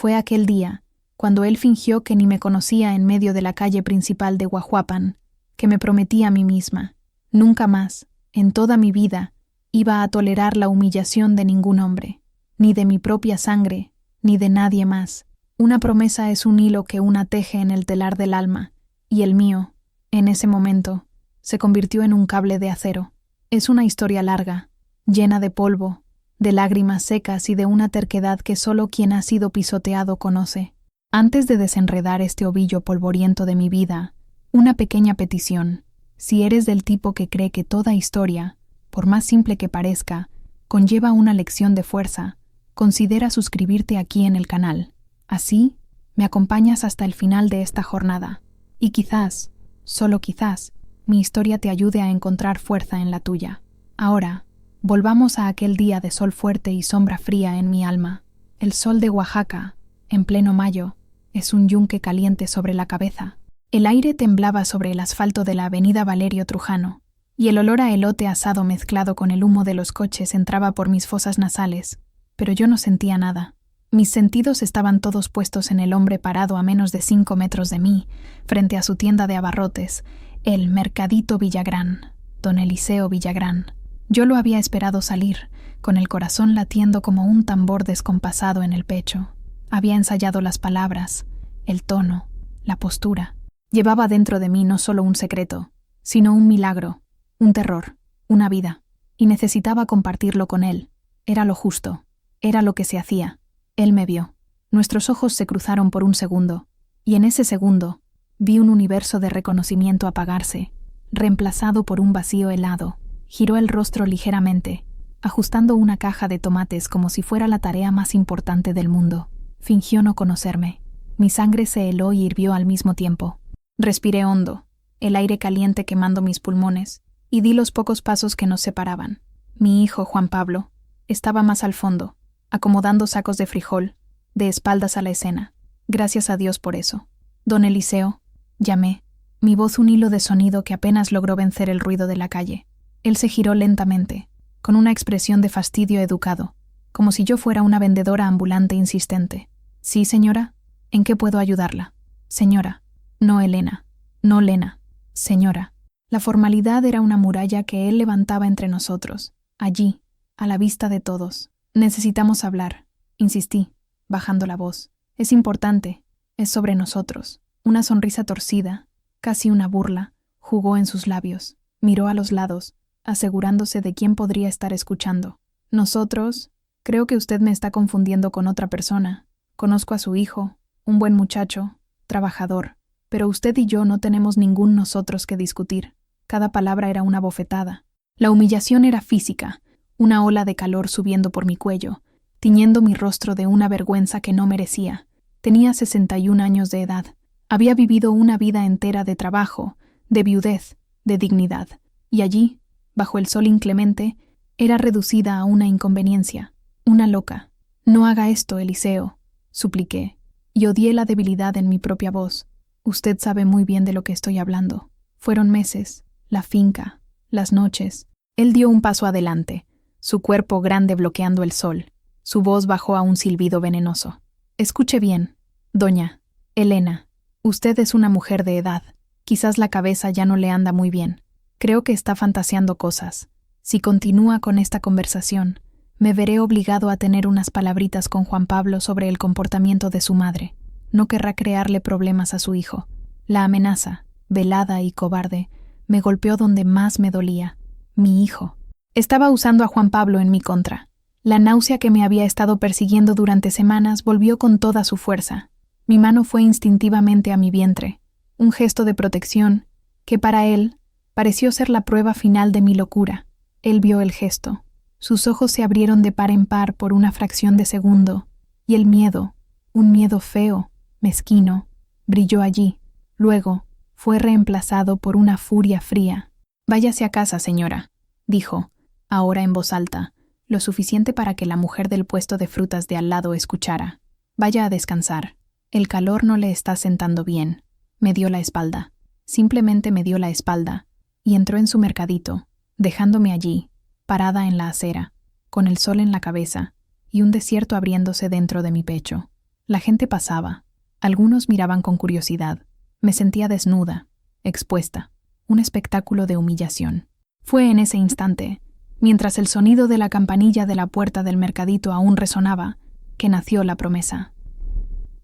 Fue aquel día, cuando él fingió que ni me conocía en medio de la calle principal de Guajuapan, que me prometí a mí misma, nunca más, en toda mi vida, iba a tolerar la humillación de ningún hombre, ni de mi propia sangre, ni de nadie más. Una promesa es un hilo que una teje en el telar del alma, y el mío, en ese momento, se convirtió en un cable de acero. Es una historia larga, llena de polvo, de lágrimas secas y de una terquedad que solo quien ha sido pisoteado conoce. Antes de desenredar este ovillo polvoriento de mi vida, una pequeña petición. Si eres del tipo que cree que toda historia, por más simple que parezca, conlleva una lección de fuerza, considera suscribirte aquí en el canal. Así, me acompañas hasta el final de esta jornada. Y quizás, solo quizás, mi historia te ayude a encontrar fuerza en la tuya. Ahora, volvamos a aquel día de sol fuerte y sombra fría en mi alma. El sol de Oaxaca, en pleno mayo, es un yunque caliente sobre la cabeza. El aire temblaba sobre el asfalto de la avenida Valerio Trujano, y el olor a elote asado mezclado con el humo de los coches entraba por mis fosas nasales, pero yo no sentía nada. Mis sentidos estaban todos puestos en el hombre parado a menos de 5 metros de mí, frente a su tienda de abarrotes, el Mercadito Villagrán, don Eliseo Villagrán. Yo lo había esperado salir, con el corazón latiendo como un tambor descompasado en el pecho. Había ensayado las palabras, el tono, la postura. Llevaba dentro de mí no solo un secreto, sino un milagro, un terror, una vida, y necesitaba compartirlo con él. Era lo justo, era lo que se hacía. Él me vio. Nuestros ojos se cruzaron por un segundo, y en ese segundo vi un universo de reconocimiento apagarse, reemplazado por un vacío helado. Giró el rostro ligeramente, ajustando una caja de tomates como si fuera la tarea más importante del mundo. Fingió no conocerme. Mi sangre se heló y hirvió al mismo tiempo. Respiré hondo, el aire caliente quemando mis pulmones, y di los pocos pasos que nos separaban. Mi hijo, Juan Pablo, estaba más al fondo, acomodando sacos de frijol, de espaldas a la escena. Gracias a Dios por eso. Don Eliseo, llamé, mi voz un hilo de sonido que apenas logró vencer el ruido de la calle. Él se giró lentamente, con una expresión de fastidio educado, como si yo fuera una vendedora ambulante insistente. «Sí, señora, ¿en qué puedo ayudarla?» «Señora, no Elena, no Lena, señora». La formalidad era una muralla que él levantaba entre nosotros, allí, a la vista de todos. «Necesitamos hablar», insistí, bajando la voz. «Es importante, es sobre nosotros». Una sonrisa torcida, casi una burla, jugó en sus labios. Miró a los lados, asegurándose de quién podría estar escuchando. «Nosotros, creo que usted me está confundiendo con otra persona. Conozco a su hijo, un buen muchacho, trabajador, pero usted y yo no tenemos ningún nosotros que discutir». Cada palabra era una bofetada. La humillación era física, una ola de calor subiendo por mi cuello, tiñendo mi rostro de una vergüenza que no merecía. Tenía 61 años de edad. Había vivido una vida entera de trabajo, de viudez, de dignidad, y allí, bajo el sol inclemente, era reducida a una inconveniencia, una loca. «No haga esto, Eliseo», supliqué, y odié la debilidad en mi propia voz. «Usted sabe muy bien de lo que estoy hablando. Fueron meses, la finca, las noches». Él dio un paso adelante, su cuerpo grande bloqueando el sol. Su voz bajó a un silbido venenoso. «Escuche bien, doña Elena. Usted es una mujer de edad. Quizás la cabeza ya no le anda muy bien. Creo que está fantaseando cosas. Si continúa con esta conversación, me veré obligado a tener unas palabritas con Juan Pablo sobre el comportamiento de su madre. No querrá crearle problemas a su hijo». La amenaza, velada y cobarde, me golpeó donde más me dolía. Mi hijo. Estaba usando a Juan Pablo en mi contra. La náusea que me había estado persiguiendo durante semanas volvió con toda su fuerza. Mi mano fue instintivamente a mi vientre, un gesto de protección que para él pareció ser la prueba final de mi locura. Él vio el gesto. Sus ojos se abrieron de par en par por una fracción de segundo, y el miedo, un miedo feo, mezquino, brilló allí. Luego fue reemplazado por una furia fría. «Váyase a casa, señora», dijo, ahora en voz alta, lo suficiente para que la mujer del puesto de frutas de al lado escuchara. «Vaya a descansar. El calor no le está sentando bien». Me dio la espalda. Simplemente me dio la espalda, y entró en su mercadito, dejándome allí, parada en la acera, con el sol en la cabeza y un desierto abriéndose dentro de mi pecho. La gente pasaba. Algunos miraban con curiosidad. Me sentía desnuda, expuesta. Un espectáculo de humillación. Fue en ese instante, mientras el sonido de la campanilla de la puerta del mercadito aún resonaba, que nació la promesa.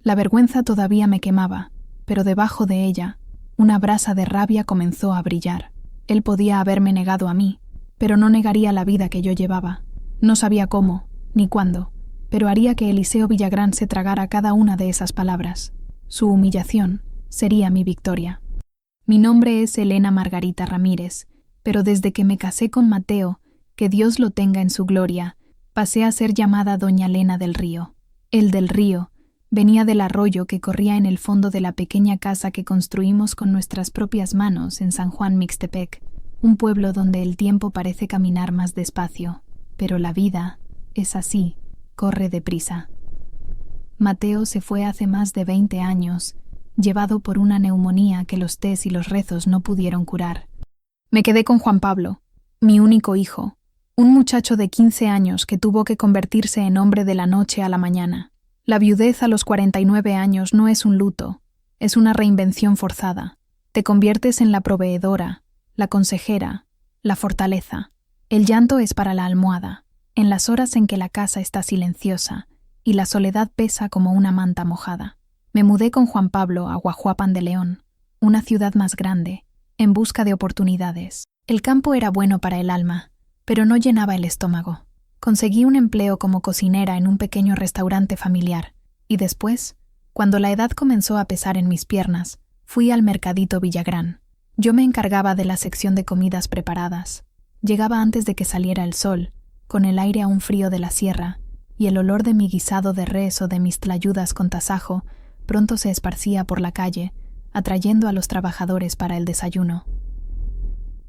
La vergüenza todavía me quemaba, pero debajo de ella, una brasa de rabia comenzó a brillar. Él podía haberme negado a mí, pero no negaría la vida que yo llevaba. No sabía cómo, ni cuándo, pero haría que Eliseo Villagrán se tragara cada una de esas palabras. Su humillación sería mi victoria. Mi nombre es Elena Margarita Ramírez, pero desde que me casé con Mateo, que Dios lo tenga en su gloria, pasé a ser llamada Doña Elena del Río. El del Río venía del arroyo que corría en el fondo de la pequeña casa que construimos con nuestras propias manos en San Juan Mixtepec, un pueblo donde el tiempo parece caminar más despacio, pero la vida es así, corre deprisa. Mateo se fue hace más de 20 años, llevado por una neumonía que los tés y los rezos no pudieron curar. Me quedé con Juan Pablo, mi único hijo, un muchacho de 15 años que tuvo que convertirse en hombre de la noche a la mañana. La viudez a los 49 años no es un luto, es una reinvención forzada. Te conviertes en la proveedora, la consejera, la fortaleza. El llanto es para la almohada, en las horas en que la casa está silenciosa y la soledad pesa como una manta mojada. Me mudé con Juan Pablo a Guajuapan de León, una ciudad más grande, en busca de oportunidades. El campo era bueno para el alma, pero no llenaba el estómago. Conseguí un empleo como cocinera en un pequeño restaurante familiar, y después, cuando la edad comenzó a pesar en mis piernas, fui al mercadito Villagrán. Yo me encargaba de la sección de comidas preparadas. Llegaba antes de que saliera el sol, con el aire aún frío de la sierra, y el olor de mi guisado de res o de mis tlayudas con tasajo pronto se esparcía por la calle, atrayendo a los trabajadores para el desayuno.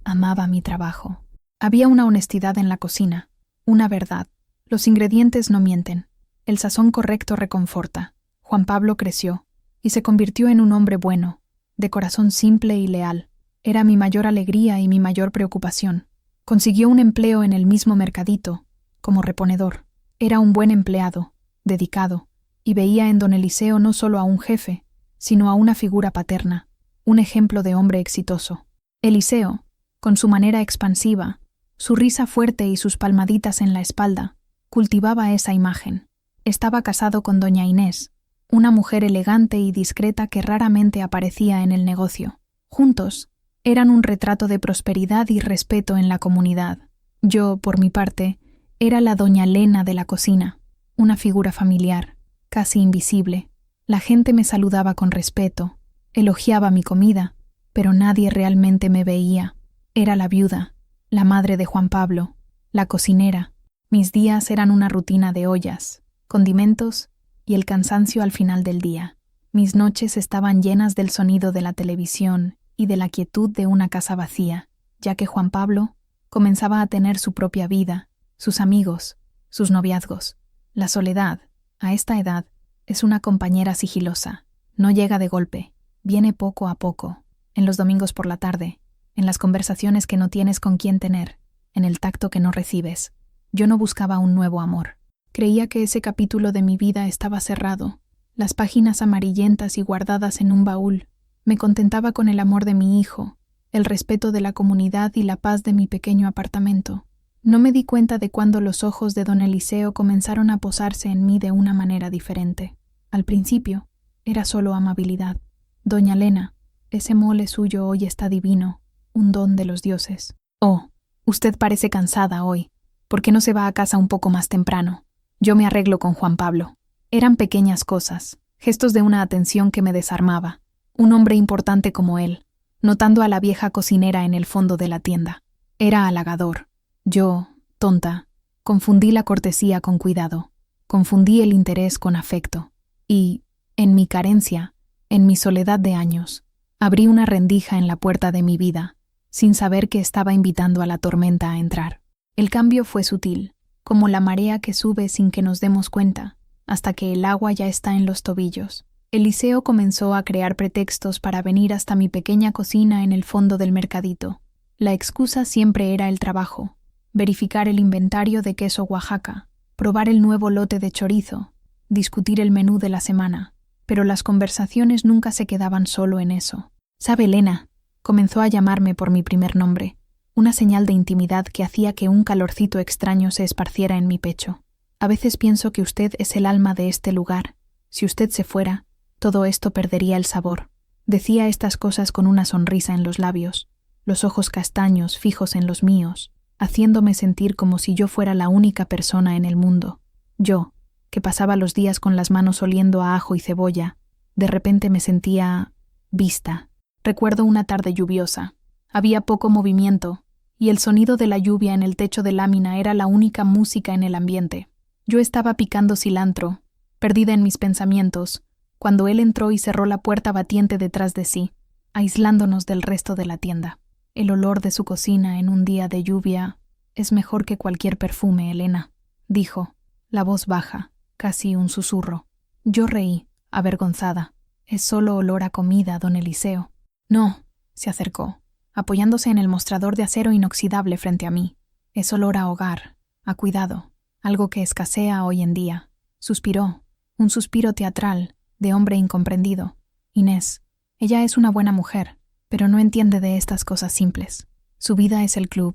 Amaba mi trabajo. Había una honestidad en la cocina, una verdad. Los ingredientes no mienten. El sazón correcto reconforta. Juan Pablo creció y se convirtió en un hombre bueno, de corazón simple y leal. Era mi mayor alegría y mi mayor preocupación. Consiguió un empleo en el mismo mercadito, como reponedor. Era un buen empleado, dedicado, y veía en don Eliseo no solo a un jefe, sino a una figura paterna, un ejemplo de hombre exitoso. Eliseo, con su manera expansiva, su risa fuerte y sus palmaditas en la espalda, cultivaba esa imagen. Estaba casado con doña Inés, una mujer elegante y discreta que raramente aparecía en el negocio. Juntos, eran un retrato de prosperidad y respeto en la comunidad. Yo, por mi parte, era la doña Elena de la cocina, una figura familiar, casi invisible. La gente me saludaba con respeto, elogiaba mi comida, pero nadie realmente me veía. Era la viuda, la madre de Juan Pablo, la cocinera. Mis días eran una rutina de ollas, condimentos y el cansancio al final del día. Mis noches estaban llenas del sonido de la televisión y de la quietud de una casa vacía, ya que Juan Pablo comenzaba a tener su propia vida, sus amigos, sus noviazgos. La soledad, a esta edad, es una compañera sigilosa. No llega de golpe, viene poco a poco, en los domingos por la tarde, en las conversaciones que no tienes con quién tener, en el tacto que no recibes. Yo no buscaba un nuevo amor. Creía que ese capítulo de mi vida estaba cerrado, las páginas amarillentas y guardadas en un baúl. Me contentaba con el amor de mi hijo, el respeto de la comunidad y la paz de mi pequeño apartamento. No me di cuenta de cuándo los ojos de don Eliseo comenzaron a posarse en mí de una manera diferente. Al principio, era solo amabilidad. Doña Elena, ese mole suyo hoy está divino, un don de los dioses. Oh, usted parece cansada hoy. ¿Por qué no se va a casa un poco más temprano? Yo me arreglo con Juan Pablo. Eran pequeñas cosas, gestos de una atención que me desarmaba. Un hombre importante como él, notando a la vieja cocinera en el fondo de la tienda. Era halagador. Yo, tonta, confundí la cortesía con cuidado, confundí el interés con afecto, y, en mi carencia, en mi soledad de años, abrí una rendija en la puerta de mi vida, sin saber que estaba invitando a la tormenta a entrar. El cambio fue sutil, como la marea que sube sin que nos demos cuenta, hasta que el agua ya está en los tobillos. Eliseo comenzó a crear pretextos para venir hasta mi pequeña cocina en el fondo del mercadito. La excusa siempre era el trabajo. Verificar el inventario de queso Oaxaca, probar el nuevo lote de chorizo, discutir el menú de la semana, pero las conversaciones nunca se quedaban solo en eso. «¿Sabe, Elena?», comenzó a llamarme por mi primer nombre, una señal de intimidad que hacía que un calorcito extraño se esparciera en mi pecho. «A veces pienso que usted es el alma de este lugar. Si usted se fuera, todo esto perdería el sabor». Decía estas cosas con una sonrisa en los labios, los ojos castaños fijos en los míos, haciéndome sentir como si yo fuera la única persona en el mundo. Yo, que pasaba los días con las manos oliendo a ajo y cebolla, de repente me sentía vista. Recuerdo una tarde lluviosa. Había poco movimiento, y el sonido de la lluvia en el techo de lámina era la única música en el ambiente. Yo estaba picando cilantro, perdida en mis pensamientos, cuando él entró y cerró la puerta batiente detrás de sí, aislándonos del resto de la tienda. El olor de su cocina en un día de lluvia es mejor que cualquier perfume, Elena, dijo, la voz baja, casi un susurro. Yo reí, avergonzada. Es solo olor a comida, don Eliseo. No, se acercó, apoyándose en el mostrador de acero inoxidable frente a mí. Es olor a hogar, a cuidado, algo que escasea hoy en día. Suspiró, un suspiro teatral, de hombre incomprendido. Inés, ella es una buena mujer, pero no entiende de estas cosas simples. Su vida es el club,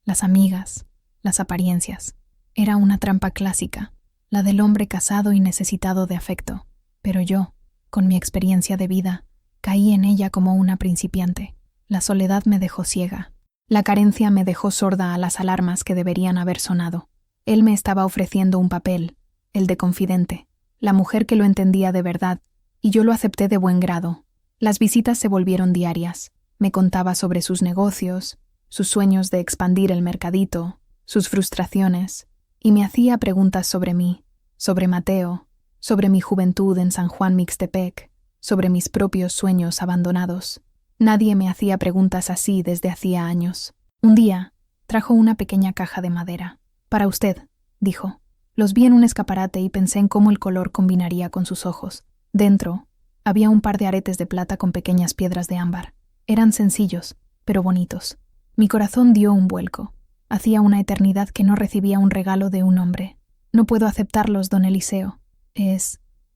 las amigas, las apariencias. Era una trampa clásica, la del hombre casado y necesitado de afecto. Pero yo, con mi experiencia de vida, caí en ella como una principiante. La soledad me dejó ciega. La carencia me dejó sorda a las alarmas que deberían haber sonado. Él me estaba ofreciendo un papel, el de confidente, la mujer que lo entendía de verdad, y yo lo acepté de buen grado. Las visitas se volvieron diarias. Me contaba sobre sus negocios, sus sueños de expandir el mercadito, sus frustraciones, y me hacía preguntas sobre mí, sobre Mateo, sobre mi juventud en San Juan Mixtepec, sobre mis propios sueños abandonados. Nadie me hacía preguntas así desde hacía años. Un día, trajo una pequeña caja de madera. «Para usted», dijo. Los vi en un escaparate y pensé en cómo el color combinaría con sus ojos. Dentro, había un par de aretes de plata con pequeñas piedras de ámbar. Eran sencillos, pero bonitos. Mi corazón dio un vuelco. Hacía una eternidad que no recibía un regalo de un hombre. «No puedo aceptarlos, don Eliseo.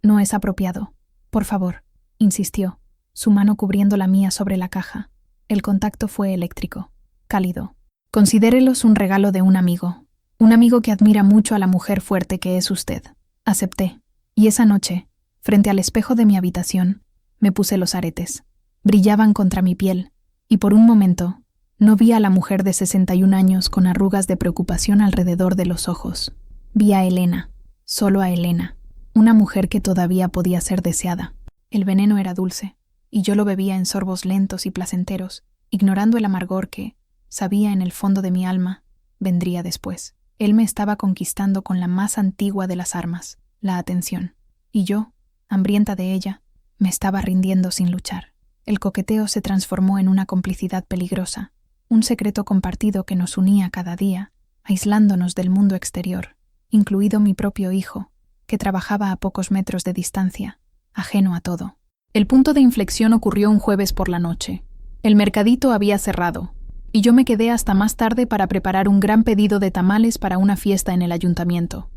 No es apropiado. Por favor», insistió, su mano cubriendo la mía sobre la caja. El contacto fue eléctrico, cálido. «Considérelos un regalo de un amigo que admira mucho a la mujer fuerte que es usted». Acepté, y esa noche, frente al espejo de mi habitación, me puse los aretes. Brillaban contra mi piel, y por un momento no vi a la mujer de 61 años con arrugas de preocupación alrededor de los ojos. Vi a Elena, solo a Elena, una mujer que todavía podía ser deseada. El veneno era dulce, y yo lo bebía en sorbos lentos y placenteros, ignorando el amargor que, sabía en el fondo de mi alma, vendría después. Él me estaba conquistando con la más antigua de las armas, la atención, y yo, hambrienta de ella, me estaba rindiendo sin luchar. El coqueteo se transformó en una complicidad peligrosa, un secreto compartido que nos unía cada día, aislándonos del mundo exterior, incluido mi propio hijo, que trabajaba a pocos metros de distancia, ajeno a todo. El punto de inflexión ocurrió un jueves por la noche. El mercadito había cerrado, y yo me quedé hasta más tarde para preparar un gran pedido de tamales para una fiesta en el ayuntamiento.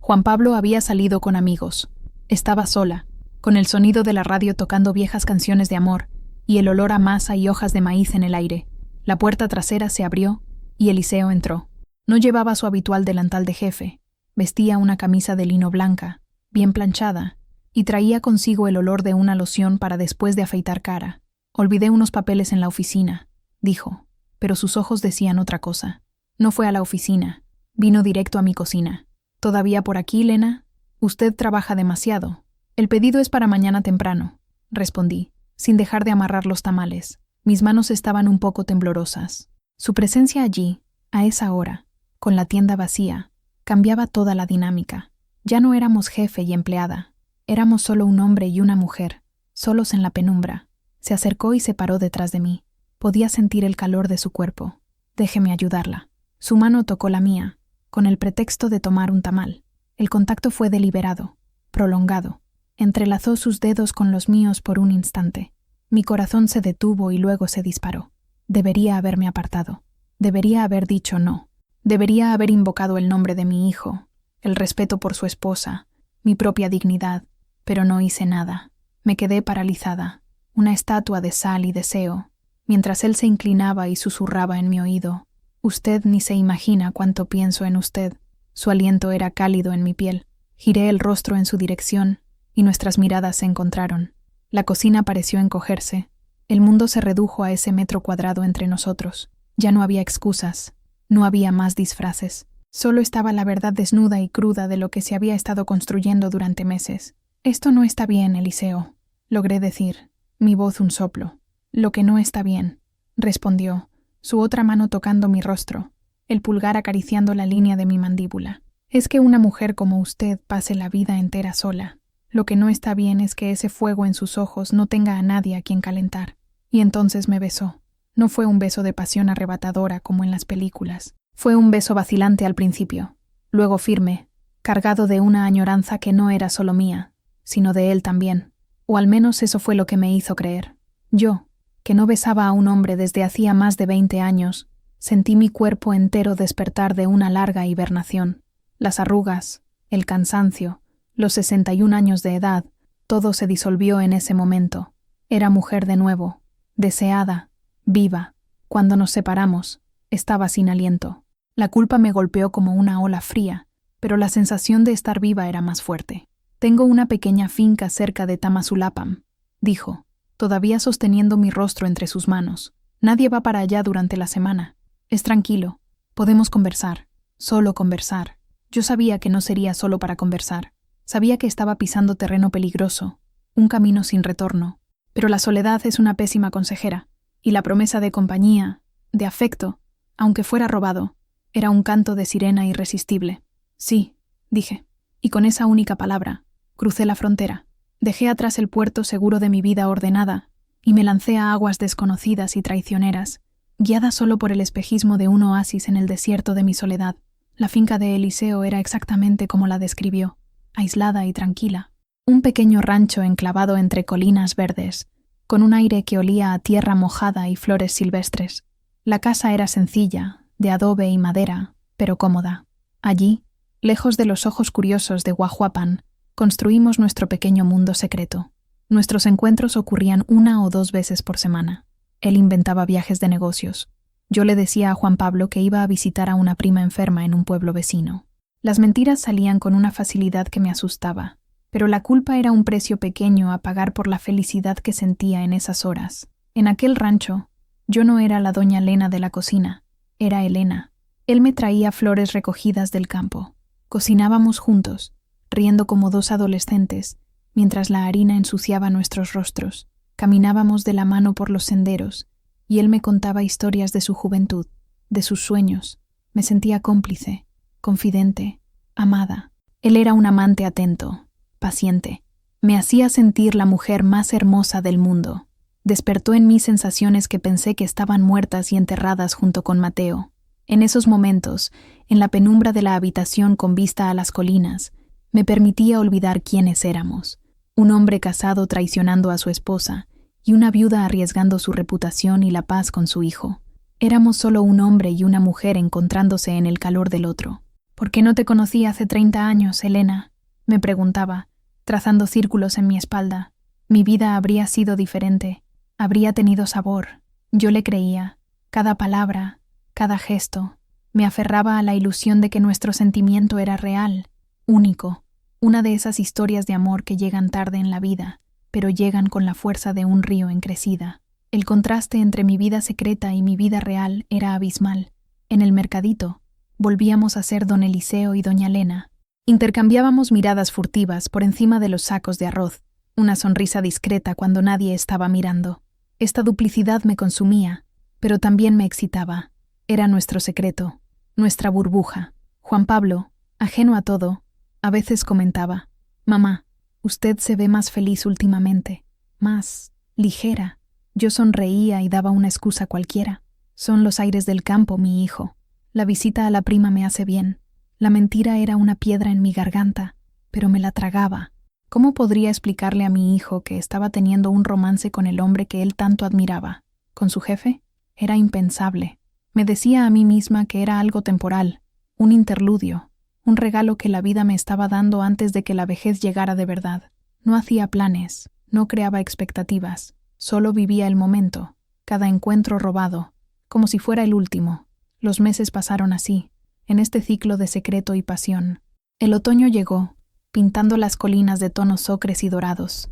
Juan Pablo había salido con amigos. Estaba sola, con el sonido de la radio tocando viejas canciones de amor y el olor a masa y hojas de maíz en el aire. La puerta trasera se abrió y Eliseo entró. No llevaba su habitual delantal de jefe, vestía una camisa de lino blanca, bien planchada, y traía consigo el olor de una loción para después de afeitar cara. «Olvidé unos papeles en la oficina», dijo, pero sus ojos decían otra cosa. No fue a la oficina, vino directo a mi cocina. «¿Todavía por aquí, Lena? Usted trabaja demasiado. El pedido es para mañana temprano», respondí, sin dejar de amarrar los tamales. Mis manos estaban un poco temblorosas. Su presencia allí, a esa hora, con la tienda vacía, cambiaba toda la dinámica. Ya no éramos jefe y empleada. Éramos solo un hombre y una mujer, solos en la penumbra. Se acercó y se paró detrás de mí. Podía sentir el calor de su cuerpo. «Déjeme ayudarla». Su mano tocó la mía, con el pretexto de tomar un tamal. El contacto fue deliberado, prolongado. Entrelazó sus dedos con los míos por un instante. Mi corazón se detuvo y luego se disparó. Debería haberme apartado. Debería haber dicho no. Debería haber invocado el nombre de mi hijo, el respeto por su esposa, mi propia dignidad, pero no hice nada. Me quedé paralizada, una estatua de sal y deseo, mientras él se inclinaba y susurraba en mi oído. Usted ni se imagina cuánto pienso en usted. Su aliento era cálido en mi piel. Giré el rostro en su dirección y nuestras miradas se encontraron. La cocina pareció encogerse. El mundo se redujo a ese metro cuadrado entre nosotros. Ya no había excusas, no había más disfraces. Solo estaba la verdad desnuda y cruda de lo que se había estado construyendo durante meses. Esto no está bien, Eliseo, logré decir, mi voz un soplo. Lo que no está bien, respondió, su otra mano tocando mi rostro, el pulgar acariciando la línea de mi mandíbula. Es que una mujer como usted pase la vida entera sola. Lo que no está bien es que ese fuego en sus ojos no tenga a nadie a quien calentar. Y entonces me besó. No fue un beso de pasión arrebatadora como en las películas. Fue un beso vacilante al principio, luego firme, cargado de una añoranza que no era solo mía, sino de él también. O al menos eso fue lo que me hizo creer. Yo, que no besaba a un hombre desde hacía más de 20 años, sentí mi cuerpo entero despertar de una larga hibernación. Las arrugas, el cansancio, los 61 años de edad, todo se disolvió en ese momento. Era mujer de nuevo, deseada, viva. Cuando nos separamos, estaba sin aliento. La culpa me golpeó como una ola fría, pero la sensación de estar viva era más fuerte. Tengo una pequeña finca cerca de Tamazulapam, dijo, todavía sosteniendo mi rostro entre sus manos. Nadie va para allá durante la semana. Es tranquilo. Podemos conversar. Solo conversar. Yo sabía que no sería solo para conversar. Sabía que estaba pisando terreno peligroso, un camino sin retorno. Pero la soledad es una pésima consejera, y la promesa de compañía, de afecto, aunque fuera robado, era un canto de sirena irresistible. Sí, dije, y con esa única palabra, crucé la frontera. Dejé atrás el puerto seguro de mi vida ordenada y me lancé a aguas desconocidas y traicioneras, guiada solo por el espejismo de un oasis en el desierto de mi soledad. La finca de Eliseo era exactamente como la describió, aislada y tranquila. Un pequeño rancho enclavado entre colinas verdes, con un aire que olía a tierra mojada y flores silvestres. La casa era sencilla, de adobe y madera, pero cómoda. Allí, lejos de los ojos curiosos de Guajuapan, construimos nuestro pequeño mundo secreto. Nuestros encuentros ocurrían 1 o 2 veces por semana. Él inventaba viajes de negocios. Yo le decía a Juan Pablo que iba a visitar a una prima enferma en un pueblo vecino. Las mentiras salían con una facilidad que me asustaba, pero la culpa era un precio pequeño a pagar por la felicidad que sentía en esas horas. En aquel rancho, yo no era la doña Elena de la cocina, era Elena. Él me traía flores recogidas del campo. Cocinábamos juntos, riendo como 2 adolescentes, mientras la harina ensuciaba nuestros rostros. Caminábamos de la mano por los senderos, y él me contaba historias de su juventud, de sus sueños. Me sentía cómplice, confidente, amada. Él era un amante atento, paciente. Me hacía sentir la mujer más hermosa del mundo. Despertó en mí sensaciones que pensé que estaban muertas y enterradas junto con Mateo. En esos momentos, en la penumbra de la habitación con vista a las colinas, me permitía olvidar quiénes éramos. Un hombre casado traicionando a su esposa y una viuda arriesgando su reputación y la paz con su hijo. Éramos solo un hombre y una mujer encontrándose en el calor del otro. ¿Por qué no te conocí hace 30 años, Elena?, me preguntaba, trazando círculos en mi espalda. Mi vida habría sido diferente. Habría tenido sabor. Yo le creía. Cada palabra, cada gesto. Me aferraba a la ilusión de que nuestro sentimiento era real, único. Una de esas historias de amor que llegan tarde en la vida, pero llegan con la fuerza de un río en crecida. El contraste entre mi vida secreta y mi vida real era abismal. En el mercadito, volvíamos a ser don Eliseo y doña Elena. Intercambiábamos miradas furtivas por encima de los sacos de arroz, una sonrisa discreta cuando nadie estaba mirando. Esta duplicidad me consumía, pero también me excitaba. Era nuestro secreto, nuestra burbuja. Juan Pablo, ajeno a todo, a veces comentaba: «Mamá, usted se ve más feliz últimamente, más ligera». Yo sonreía y daba una excusa cualquiera. «Son los aires del campo, mi hijo. La visita a la prima me hace bien». La mentira era una piedra en mi garganta, pero me la tragaba. ¿Cómo podría explicarle a mi hijo que estaba teniendo un romance con el hombre que él tanto admiraba? ¿Con su jefe? Era impensable. Me decía a mí misma que era algo temporal, un interludio, un regalo que la vida me estaba dando antes de que la vejez llegara de verdad. No hacía planes, no creaba expectativas, solo vivía el momento, cada encuentro robado, como si fuera el último. Los meses pasaron así, en este ciclo de secreto y pasión. El otoño llegó, pintando las colinas de tonos ocres y dorados.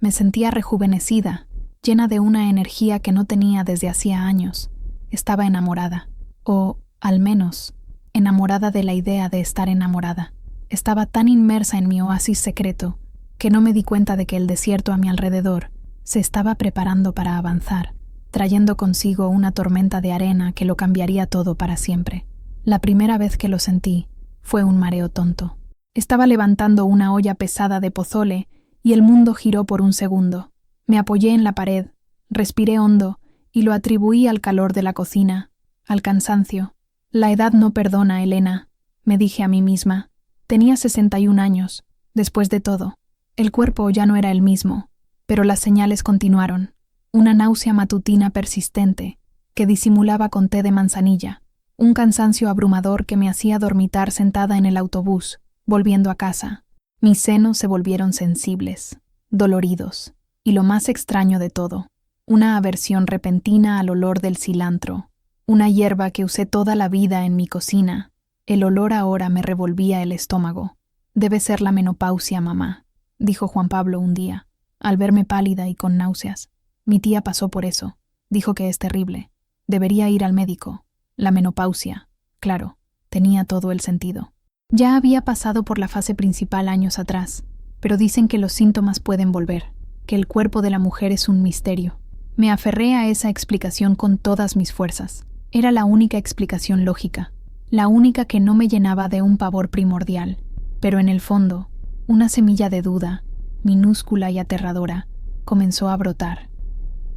Me sentía rejuvenecida, llena de una energía que no tenía desde hacía años. Estaba enamorada, o, al menos, enamorada de la idea de estar enamorada. Estaba tan inmersa en mi oasis secreto que no me di cuenta de que el desierto a mi alrededor se estaba preparando para avanzar, trayendo consigo una tormenta de arena que lo cambiaría todo para siempre. La primera vez que lo sentí fue un mareo tonto. Estaba levantando una olla pesada de pozole y el mundo giró por un segundo. Me apoyé en la pared, respiré hondo y lo atribuí al calor de la cocina, al cansancio. La edad no perdona, Elena, me dije a mí misma. Tenía 61 años. Después de todo, el cuerpo ya no era el mismo, pero las señales continuaron. Una náusea matutina persistente que disimulaba con té de manzanilla, un cansancio abrumador que me hacía dormitar sentada en el autobús, volviendo a casa. Mis senos se volvieron sensibles, doloridos, y lo más extraño de todo, una aversión repentina al olor del cilantro, una hierba que usé toda la vida en mi cocina. El olor ahora me revolvía el estómago. Debe ser la menopausia, mamá, dijo Juan Pablo un día, al verme pálida y con náuseas. Mi tía pasó por eso. Dijo que es terrible. Debería ir al médico. La menopausia, claro, tenía todo el sentido. Ya había pasado por la fase principal años atrás, pero dicen que los síntomas pueden volver, que el cuerpo de la mujer es un misterio. Me aferré a esa explicación con todas mis fuerzas. Era la única explicación lógica, la única que no me llenaba de un pavor primordial, pero en el fondo, una semilla de duda, minúscula y aterradora, comenzó a brotar.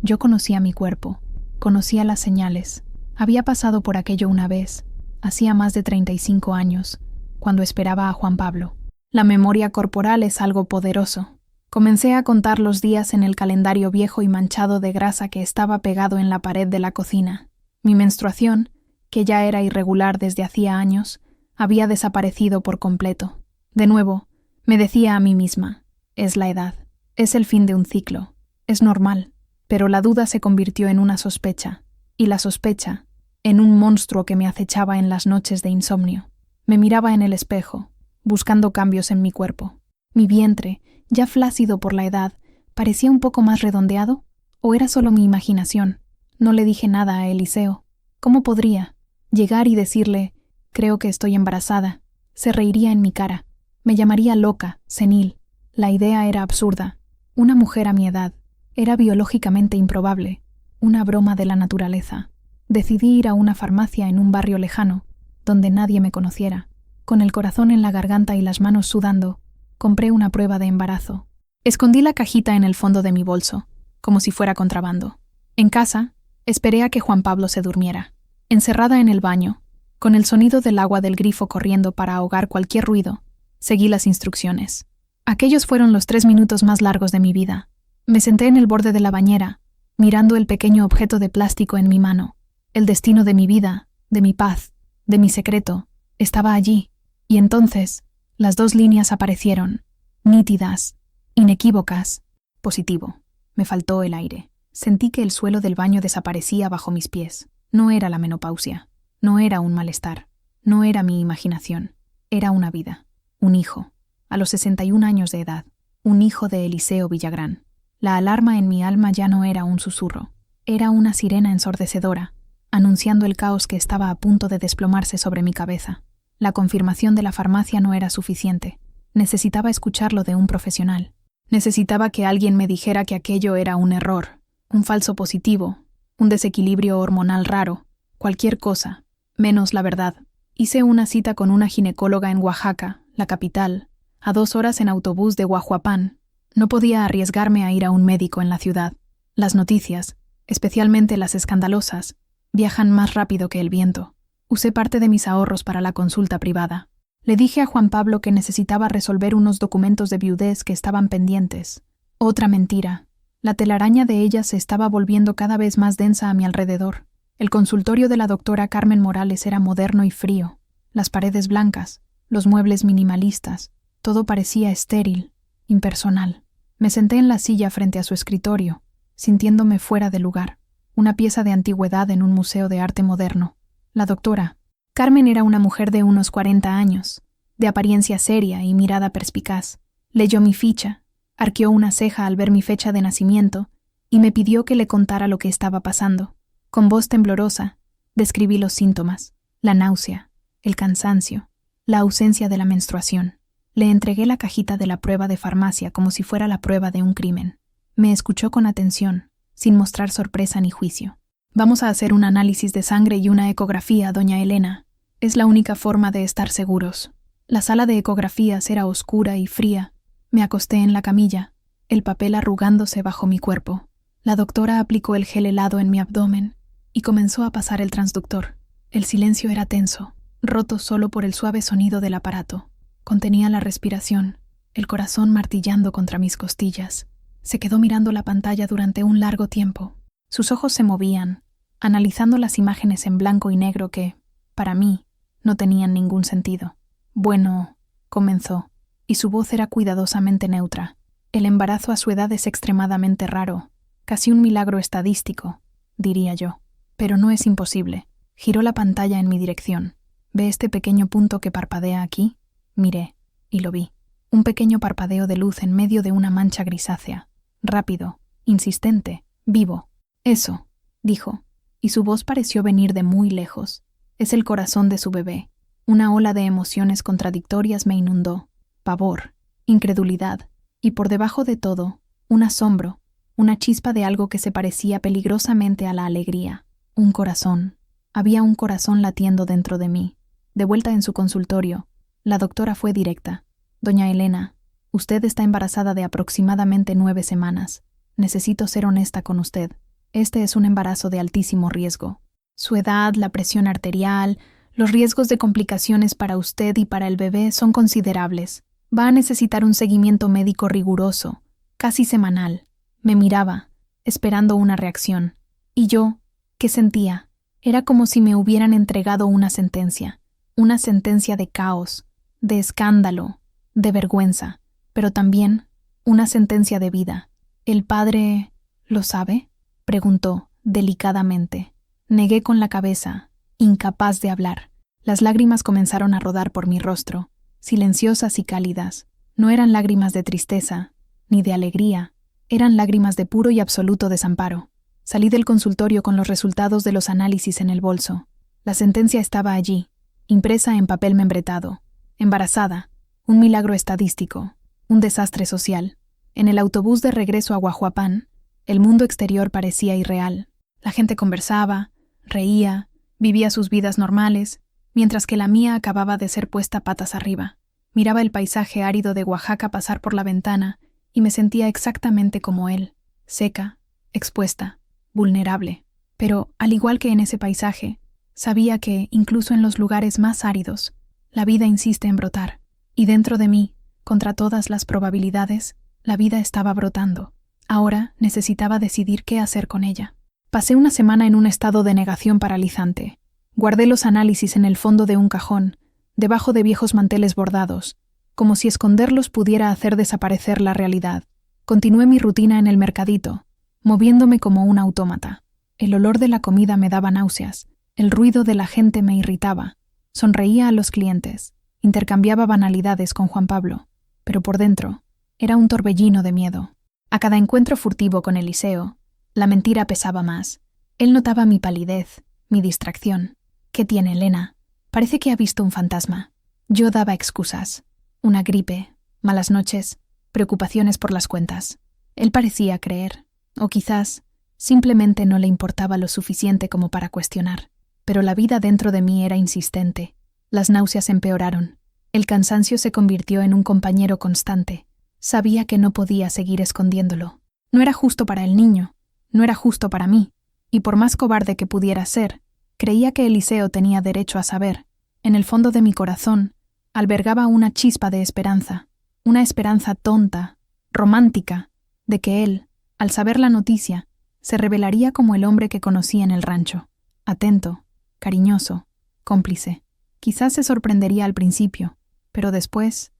Yo conocía mi cuerpo, conocía las señales. Había pasado por aquello una vez, hacía más de 35 años, cuando esperaba a Juan Pablo. La memoria corporal es algo poderoso. Comencé a contar los días en el calendario viejo y manchado de grasa que estaba pegado en la pared de la cocina. Mi menstruación, que ya era irregular desde hacía años, había desaparecido por completo. De nuevo, me decía a mí misma, es la edad, es el fin de un ciclo, es normal. Pero la duda se convirtió en una sospecha, y la sospecha, en un monstruo que me acechaba en las noches de insomnio. Me miraba en el espejo, buscando cambios en mi cuerpo. Mi vientre, ya flácido por la edad, parecía un poco más redondeado, ¿o era solo mi imaginación? No le dije nada a Eliseo. ¿Cómo podría? Llegar y decirle, creo que estoy embarazada. Se reiría en mi cara. Me llamaría loca, senil. La idea era absurda. Una mujer a mi edad. Era biológicamente improbable, una broma de la naturaleza. Decidí ir a una farmacia en un barrio lejano, donde nadie me conociera. Con el corazón en la garganta y las manos sudando, compré una prueba de embarazo. Escondí la cajita en el fondo de mi bolso, como si fuera contrabando. En casa, esperé a que Juan Pablo se durmiera. Encerrada en el baño, con el sonido del agua del grifo corriendo para ahogar cualquier ruido, seguí las instrucciones. Aquellos fueron los 3 minutos más largos de mi vida. Me senté en el borde de la bañera, mirando el pequeño objeto de plástico en mi mano. El destino de mi vida, de mi paz, de mi secreto, estaba allí. Y entonces, las 2 líneas aparecieron, nítidas, inequívocas. Positivo. Me faltó el aire. Sentí que el suelo del baño desaparecía bajo mis pies. No era la menopausia. No era un malestar. No era mi imaginación. Era una vida. Un hijo. A los 61 años de edad. Un hijo de Eliseo Villagrán. La alarma en mi alma ya no era un susurro. Era una sirena ensordecedora, anunciando el caos que estaba a punto de desplomarse sobre mi cabeza. La confirmación de la farmacia no era suficiente. Necesitaba escucharlo de un profesional. Necesitaba que alguien me dijera que aquello era un error, un falso positivo, un desequilibrio hormonal raro, cualquier cosa, menos la verdad. Hice una cita con una ginecóloga en Oaxaca, la capital, a 2 horas en autobús de Huajuapan. No podía arriesgarme a ir a un médico en la ciudad. Las noticias, especialmente las escandalosas, viajan más rápido que el viento. Usé parte de mis ahorros para la consulta privada. Le dije a Juan Pablo que necesitaba resolver unos documentos de viudez que estaban pendientes. Otra mentira. La telaraña de ellas se estaba volviendo cada vez más densa a mi alrededor. El consultorio de la doctora Carmen Morales era moderno y frío. Las paredes blancas, los muebles minimalistas, todo parecía estéril, impersonal. Me senté en la silla frente a su escritorio, sintiéndome fuera de lugar, una pieza de antigüedad en un museo de arte moderno. La doctora Carmen era una mujer de unos 40 años, de apariencia seria y mirada perspicaz. Leyó mi ficha, arqueó una ceja al ver mi fecha de nacimiento y me pidió que le contara lo que estaba pasando. Con voz temblorosa, describí los síntomas: la náusea, el cansancio, la ausencia de la menstruación. Le entregué la cajita de la prueba de farmacia como si fuera la prueba de un crimen. Me escuchó con atención, sin mostrar sorpresa ni juicio. Vamos a hacer un análisis de sangre y una ecografía, doña Elena. Es la única forma de estar seguros. La sala de ecografías era oscura y fría. Me acosté en la camilla, el papel arrugándose bajo mi cuerpo. La doctora aplicó el gel helado en mi abdomen y comenzó a pasar el transductor. El silencio era tenso, roto solo por el suave sonido del aparato. Contenía la respiración, el corazón martillando contra mis costillas. Se quedó mirando la pantalla durante un largo tiempo. Sus ojos se movían, analizando las imágenes en blanco y negro que, para mí, no tenían ningún sentido. Bueno, comenzó, y su voz era cuidadosamente neutra. El embarazo a su edad es extremadamente raro, casi un milagro estadístico, diría yo. Pero no es imposible. Giró la pantalla en mi dirección. ¿Ve este pequeño punto que parpadea aquí? Miré, y lo vi. Un pequeño parpadeo de luz en medio de una mancha grisácea. Rápido, insistente, vivo. Eso, dijo, y su voz pareció venir de muy lejos. Es el corazón de su bebé. Una ola de emociones contradictorias me inundó. Pavor, incredulidad, y por debajo de todo, un asombro, una chispa de algo que se parecía peligrosamente a la alegría. Un corazón. Había un corazón latiendo dentro de mí. De vuelta en su consultorio, la doctora fue directa. Doña Elena, usted está embarazada de aproximadamente 9 semanas. Necesito ser honesta con usted. Este es un embarazo de altísimo riesgo. Su edad, la presión arterial, los riesgos de complicaciones para usted y para el bebé son considerables. Va a necesitar un seguimiento médico riguroso, casi semanal. Me miraba, esperando una reacción. Y yo, ¿qué sentía? Era como si me hubieran entregado una sentencia de caos, de escándalo, de vergüenza, pero también una sentencia de vida. ¿El padre lo sabe?, preguntó delicadamente. Negué con la cabeza, incapaz de hablar. Las lágrimas comenzaron a rodar por mi rostro, silenciosas y cálidas. No eran lágrimas de tristeza, ni de alegría, eran lágrimas de puro y absoluto desamparo. Salí del consultorio con los resultados de los análisis en el bolso. La sentencia estaba allí, impresa en papel membretado. Embarazada, un milagro estadístico, un desastre social. En el autobús de regreso a Guajuapán, el mundo exterior parecía irreal. La gente conversaba, reía, vivía sus vidas normales, mientras que la mía acababa de ser puesta patas arriba. Miraba el paisaje árido de Oaxaca pasar por la ventana y me sentía exactamente como él, seca, expuesta, vulnerable. Pero, al igual que en ese paisaje, sabía que, incluso en los lugares más áridos, la vida insiste en brotar. Y dentro de mí, contra todas las probabilidades, la vida estaba brotando. Ahora necesitaba decidir qué hacer con ella. Pasé una semana en un estado de negación paralizante. Guardé los análisis en el fondo de un cajón, debajo de viejos manteles bordados, como si esconderlos pudiera hacer desaparecer la realidad. Continué mi rutina en el mercadito, moviéndome como un autómata. El olor de la comida me daba náuseas, el ruido de la gente me irritaba. Sonreía a los clientes, intercambiaba banalidades con Juan Pablo, pero por dentro era un torbellino de miedo. A cada encuentro furtivo con Eliseo, la mentira pesaba más. Él notaba mi palidez, mi distracción. ¿Qué tiene, Elena? Parece que ha visto un fantasma. Yo daba excusas. Una gripe, malas noches, preocupaciones por las cuentas. Él parecía creer, o quizás simplemente no le importaba lo suficiente como para cuestionar. Pero la vida dentro de mí era insistente. Las náuseas empeoraron. El cansancio se convirtió en un compañero constante. Sabía que no podía seguir escondiéndolo. No era justo para el niño, no era justo para mí, y por más cobarde que pudiera ser, creía que Eliseo tenía derecho a saber. En el fondo de mi corazón, albergaba una chispa de esperanza, una esperanza tonta, romántica, de que él, al saber la noticia, se revelaría como el hombre que conocí en el rancho, atento, cariñoso, cómplice. Quizás se sorprendería al principio, Pero después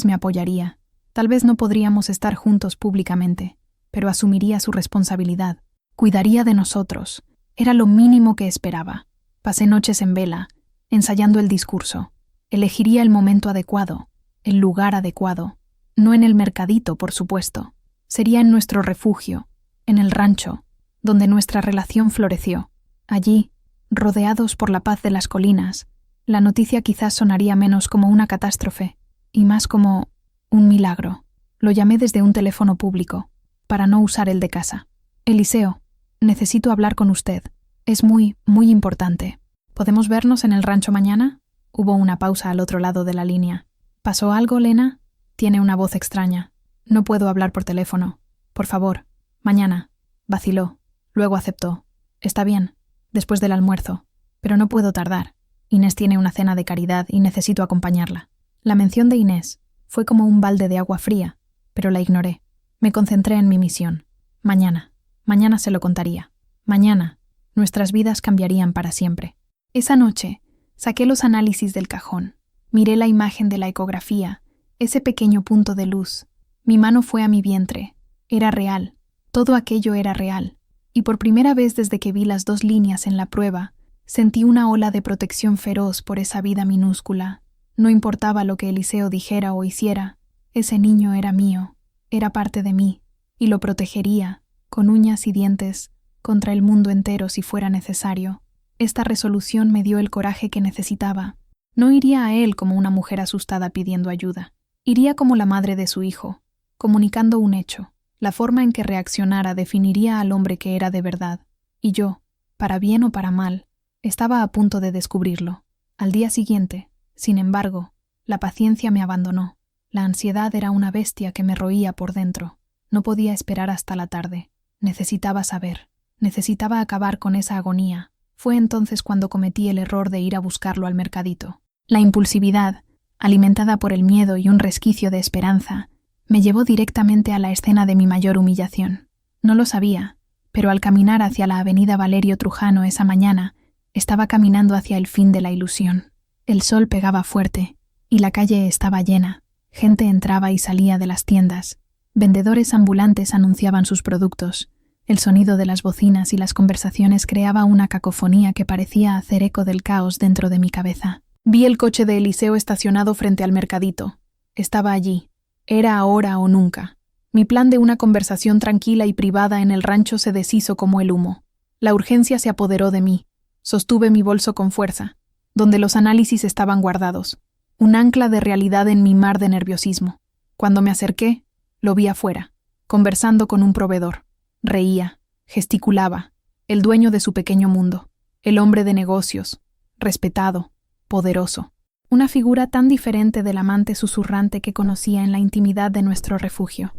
me apoyaría. Tal vez no podríamos estar juntos públicamente, pero asumiría su responsabilidad. Cuidaría de nosotros. Era lo mínimo que esperaba. Pasé noches en vela, ensayando el discurso. Elegiría el momento adecuado, el lugar adecuado. No en el mercadito, por supuesto. Sería en nuestro refugio, en el rancho, donde nuestra relación floreció. Allí, rodeados por la paz de las colinas, la noticia quizás sonaría menos como una catástrofe y más como un milagro. Lo llamé desde un teléfono público, para no usar el de casa. Eliseo, necesito hablar con usted. Es muy importante. ¿Podemos vernos en el rancho mañana? Hubo una pausa al otro lado de la línea. ¿Pasó algo, Lena? Tiene una voz extraña. No puedo hablar por teléfono. Por favor, mañana. Vaciló. Luego aceptó. Está bien, después del almuerzo. Pero no puedo tardar. Inés tiene una cena de caridad y necesito acompañarla. La mención de Inés fue como un balde de agua fría, pero la ignoré. Me concentré en mi misión. Mañana se lo contaría. Mañana, nuestras vidas cambiarían para siempre. Esa noche, saqué los análisis del cajón. Miré la imagen de la ecografía, ese pequeño punto de luz. Mi mano fue a mi vientre. Era real. Todo aquello era real. Y por primera vez desde que vi las 2 líneas en la prueba, sentí una ola de protección feroz por esa vida minúscula. No importaba lo que Eliseo dijera o hiciera, ese niño era mío, era parte de mí, y lo protegería, con uñas y dientes, contra el mundo entero si fuera necesario. Esta resolución me dio el coraje que necesitaba. No iría a él como una mujer asustada pidiendo ayuda. Iría como la madre de su hijo, comunicando un hecho. La forma en que reaccionara definiría al hombre que era de verdad. Y yo, para bien o para mal, estaba a punto de descubrirlo. Al día siguiente, sin embargo, la paciencia me abandonó. La ansiedad era una bestia que me roía por dentro. No podía esperar hasta la tarde. Necesitaba saber. Necesitaba acabar con esa agonía. Fue entonces cuando cometí el error de ir a buscarlo al mercadito. La impulsividad, alimentada por el miedo y un resquicio de esperanza, me llevó directamente a la escena de mi mayor humillación. No lo sabía, pero al caminar hacia la avenida Valerio Trujano esa mañana, estaba caminando hacia el fin de la ilusión. El sol pegaba fuerte, y la calle estaba llena. Gente entraba y salía de las tiendas. Vendedores ambulantes anunciaban sus productos. El sonido de las bocinas y las conversaciones creaba una cacofonía que parecía hacer eco del caos dentro de mi cabeza. Vi el coche de Eliseo estacionado frente al mercadito. Estaba allí. Era ahora o nunca. Mi plan de una conversación tranquila y privada en el rancho se deshizo como el humo. La urgencia se apoderó de mí. Sostuve mi bolso con fuerza, donde los análisis estaban guardados. Un ancla de realidad en mi mar de nerviosismo. Cuando me acerqué, lo vi afuera, conversando con un proveedor. Reía, gesticulaba, el dueño de su pequeño mundo, el hombre de negocios, respetado, poderoso. Una figura tan diferente del amante susurrante que conocía en la intimidad de nuestro refugio.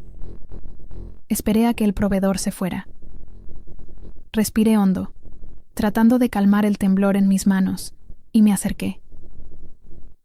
Esperé a que el proveedor se fuera. Respiré hondo, tratando de calmar el temblor en mis manos, y me acerqué.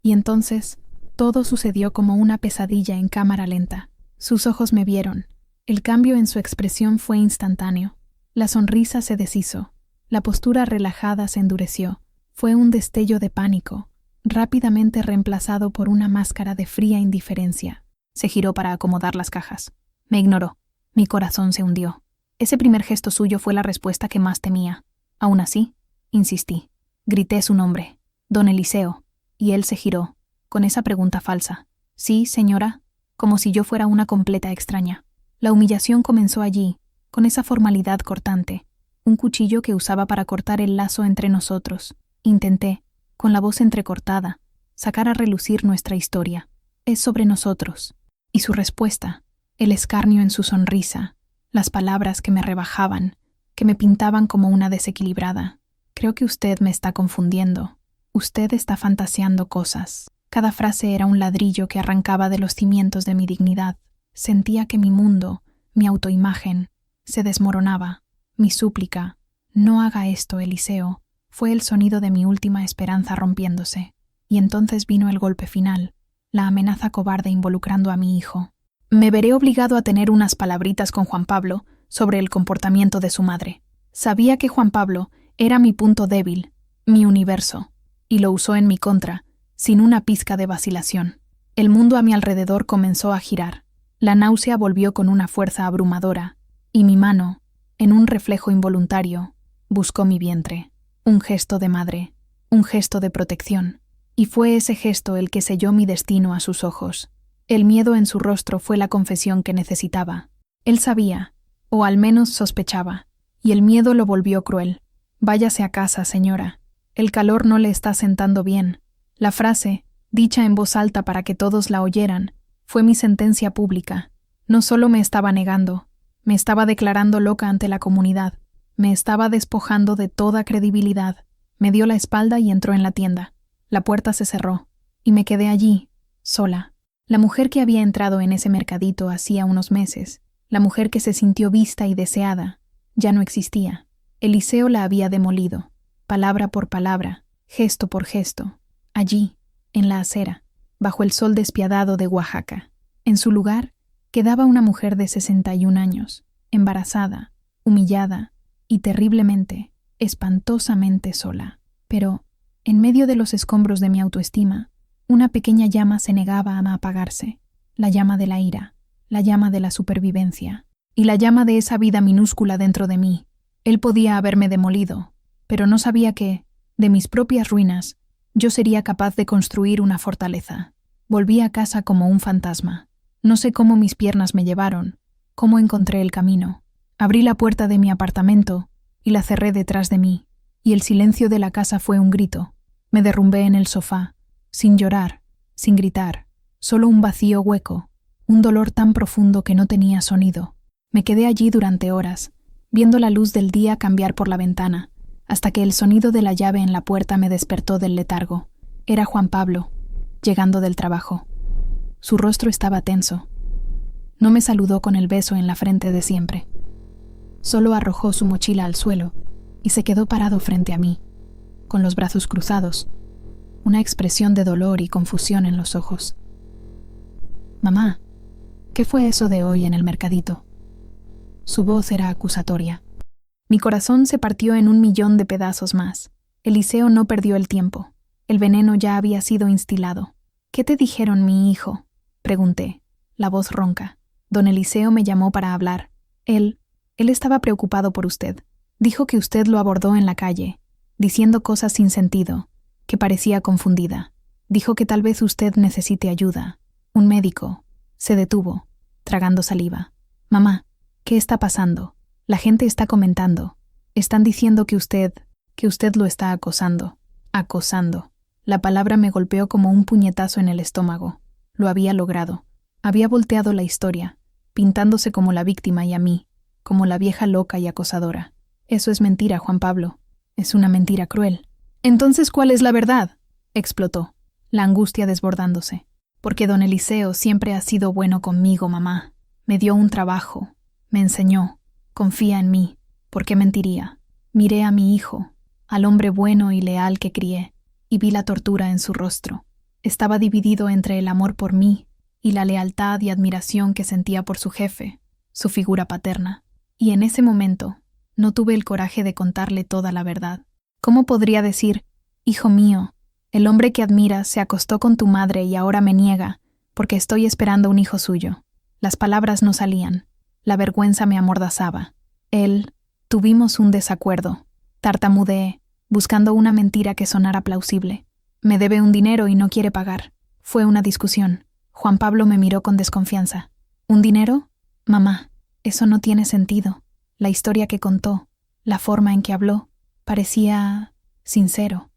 Y entonces, todo sucedió como una pesadilla en cámara lenta. Sus ojos me vieron. El cambio en su expresión fue instantáneo. La sonrisa se deshizo. La postura relajada se endureció. Fue un destello de pánico, rápidamente reemplazado por una máscara de fría indiferencia. Se giró para acomodar las cajas. Me ignoró. Mi corazón se hundió. Ese primer gesto suyo fue la respuesta que más temía. Aún así, insistí. Grité su nombre. Don Eliseo. Y él se giró, con esa pregunta falsa. «Sí, señora», como si yo fuera una completa extraña. La humillación comenzó allí, con esa formalidad cortante, un cuchillo que usaba para cortar el lazo entre nosotros. Intenté, con la voz entrecortada, sacar a relucir nuestra historia. Es sobre nosotros. Y su respuesta, el escarnio en su sonrisa, las palabras que me rebajaban, que me pintaban como una desequilibrada. Creo que usted me está confundiendo. Usted está fantaseando cosas. Cada frase era un ladrillo que arrancaba de los cimientos de mi dignidad. Sentía que mi mundo, mi autoimagen, se desmoronaba. Mi súplica, no haga esto, Eliseo, fue el sonido de mi última esperanza rompiéndose. Y entonces vino el golpe final, la amenaza cobarde involucrando a mi hijo. Me veré obligado a tener unas palabritas con Juan Pablo sobre el comportamiento de su madre. Sabía que Juan Pablo era mi punto débil, mi universo, y lo usó en mi contra, sin una pizca de vacilación. El mundo a mi alrededor comenzó a girar. La náusea volvió con una fuerza abrumadora, y mi mano, en un reflejo involuntario, buscó mi vientre. Un gesto de madre, un gesto de protección, y fue ese gesto el que selló mi destino a sus ojos. El miedo en su rostro fue la confesión que necesitaba. Él sabía, o al menos sospechaba, y el miedo lo volvió cruel. «Váyase a casa, señora. El calor no le está sentando bien». La frase, dicha en voz alta para que todos la oyeran, fue mi sentencia pública. No solo me estaba negando, me estaba declarando loca ante la comunidad, me estaba despojando de toda credibilidad. Me dio la espalda y entró en la tienda. La puerta se cerró, y me quedé allí, sola. La mujer que había entrado en ese mercadito hacía unos meses, la mujer que se sintió vista y deseada, ya no existía. Eliseo la había demolido, palabra por palabra, gesto por gesto, allí, en la acera, bajo el sol despiadado de Oaxaca. En su lugar quedaba una mujer de 61 años, embarazada, humillada y terriblemente, espantosamente sola. Pero, en medio de los escombros de mi autoestima, una pequeña llama se negaba a apagarse, la llama de la ira, la llama de la supervivencia, y la llama de esa vida minúscula dentro de mí. Él podía haberme demolido, pero no sabía que, de mis propias ruinas, yo sería capaz de construir una fortaleza. Volví a casa como un fantasma. No sé cómo mis piernas me llevaron, cómo encontré el camino. Abrí la puerta de mi apartamento y la cerré detrás de mí, y el silencio de la casa fue un grito. Me derrumbé en el sofá, sin llorar, sin gritar, solo un vacío hueco, un dolor tan profundo que no tenía sonido. Me quedé allí durante horas, viendo la luz del día cambiar por la ventana, hasta que el sonido de la llave en la puerta me despertó del letargo. Era Juan Pablo, llegando del trabajo. Su rostro estaba tenso. No me saludó con el beso en la frente de siempre. Solo arrojó su mochila al suelo y se quedó parado frente a mí, con los brazos cruzados, una expresión de dolor y confusión en los ojos. «Mamá, ¿qué fue eso de hoy en el mercadito?» Su voz era acusatoria. Mi corazón se partió en 1.000.000 de pedazos más. Eliseo no perdió el tiempo. El veneno ya había sido instilado. «¿Qué te dijeron, mi hijo?», pregunté, la voz ronca. Don Eliseo me llamó para hablar. Él estaba preocupado por usted. Dijo que usted lo abordó en la calle, diciendo cosas sin sentido, que parecía confundida. Dijo que tal vez usted necesite ayuda. Un médico. Se detuvo, tragando saliva. «Mamá, ¿qué está pasando? La gente está comentando. Están diciendo que usted lo está acosando». Acosando. La palabra me golpeó como un puñetazo en el estómago. Lo había logrado. Había volteado la historia, pintándose como la víctima y a mí, como la vieja loca y acosadora. Eso es mentira, Juan Pablo. Es una mentira cruel. «Entonces, ¿cuál es la verdad?», explotó, la angustia desbordándose. «Porque don Eliseo siempre ha sido bueno conmigo, mamá. Me dio un trabajo. Me enseñó. Confía en mí. ¿Por qué mentiría? Miré a mi hijo, al hombre bueno y leal que crié, y vi la tortura en su rostro. Estaba dividido entre el amor por mí y la lealtad y admiración que sentía por su jefe, su figura paterna. Y en ese momento no tuve el coraje de contarle toda la verdad. ¿Cómo podría decir, hijo mío, el hombre que admiras se acostó con tu madre y ahora me niega, porque estoy esperando un hijo suyo? Las palabras no salían. La vergüenza me amordazaba. Tuvimos un desacuerdo. Tartamudeé, buscando una mentira que sonara plausible. Me debe un dinero y no quiere pagar. Fue una discusión. Juan Pablo me miró con desconfianza. ¿Un dinero? Mamá, eso no tiene sentido. La historia que contó, la forma en que habló, parecía sincero.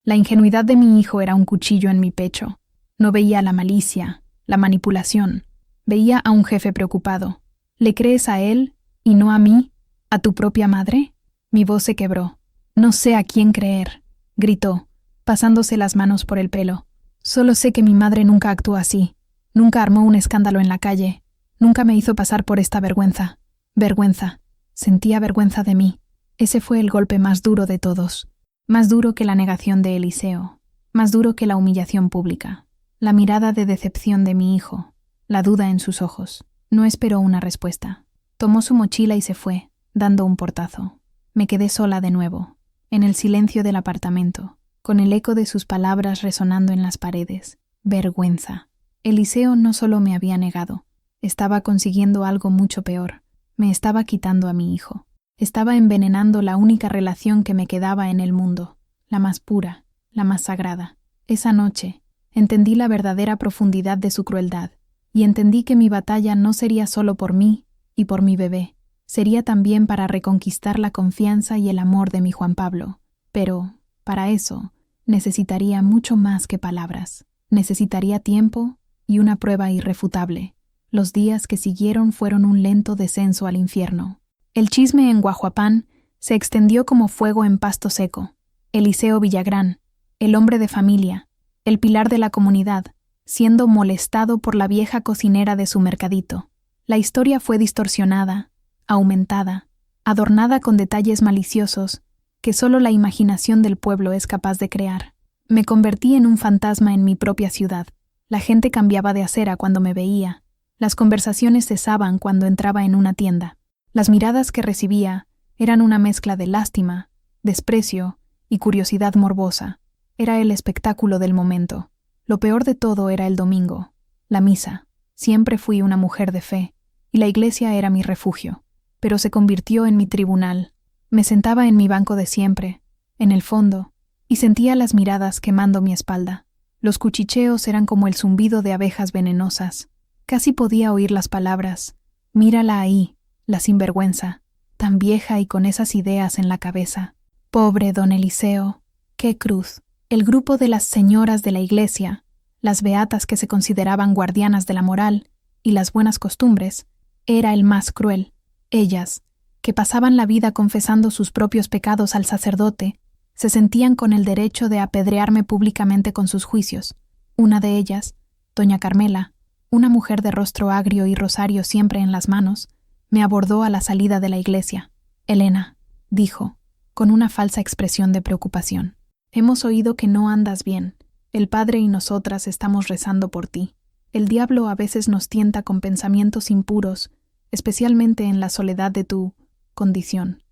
La ingenuidad de mi hijo era un cuchillo en mi pecho. No veía la malicia, la manipulación. Veía a un jefe preocupado. ¿Le crees a él y no a mí? ¿A tu propia madre? Mi voz se quebró. No sé a quién creer, gritó, pasándose las manos por el pelo. Solo sé que mi madre nunca actuó así. Nunca armó un escándalo en la calle. Nunca me hizo pasar por esta vergüenza. Vergüenza. Sentía vergüenza de mí. Ese fue el golpe más duro de todos. Más duro que la negación de Eliseo. Más duro que la humillación pública. La mirada de decepción de mi hijo. La duda en sus ojos. No esperó una respuesta. Tomó su mochila y se fue, dando un portazo. Me quedé sola de nuevo, en el silencio del apartamento, con el eco de sus palabras resonando en las paredes. Vergüenza. Eliseo no solo me había negado, estaba consiguiendo algo mucho peor. Me estaba quitando a mi hijo. Estaba envenenando la única relación que me quedaba en el mundo, la más pura, la más sagrada. Esa noche, entendí la verdadera profundidad de su crueldad, y entendí que mi batalla no sería solo por mí y por mi bebé, sería también para reconquistar la confianza y el amor de mi Juan Pablo. Pero, para eso, necesitaría mucho más que palabras. Necesitaría tiempo y una prueba irrefutable. Los días que siguieron fueron un lento descenso al infierno. El chisme en Guajuapán se extendió como fuego en pasto seco. Eliseo Villagrán, el hombre de familia, el pilar de la comunidad, siendo molestado por la vieja cocinera de su mercadito. La historia fue distorsionada, aumentada, adornada con detalles maliciosos que solo la imaginación del pueblo es capaz de crear. Me convertí en un fantasma en mi propia ciudad. La gente cambiaba de acera cuando me veía. Las conversaciones cesaban cuando entraba en una tienda. Las miradas que recibía eran una mezcla de lástima, desprecio y curiosidad morbosa. Era el espectáculo del momento. Lo peor de todo era el domingo, la misa. Siempre fui una mujer de fe, y la iglesia era mi refugio. Pero se convirtió en mi tribunal. Me sentaba en mi banco de siempre, en el fondo, y sentía las miradas quemando mi espalda. Los cuchicheos eran como el zumbido de abejas venenosas. Casi podía oír las palabras. Mírala ahí, la sinvergüenza, tan vieja y con esas ideas en la cabeza. Pobre don Eliseo, qué cruz. El grupo de las señoras de la iglesia, las beatas que se consideraban guardianas de la moral y las buenas costumbres, era el más cruel. Ellas, que pasaban la vida confesando sus propios pecados al sacerdote, se sentían con el derecho de apedrearme públicamente con sus juicios. Una de ellas, doña Carmela, una mujer de rostro agrio y rosario siempre en las manos, me abordó a la salida de la iglesia. «Elena», dijo, con una falsa expresión de preocupación, «hemos oído que no andas bien. El Padre y nosotras estamos rezando por ti. El diablo a veces nos tienta con pensamientos impuros, especialmente en la soledad de tu condición,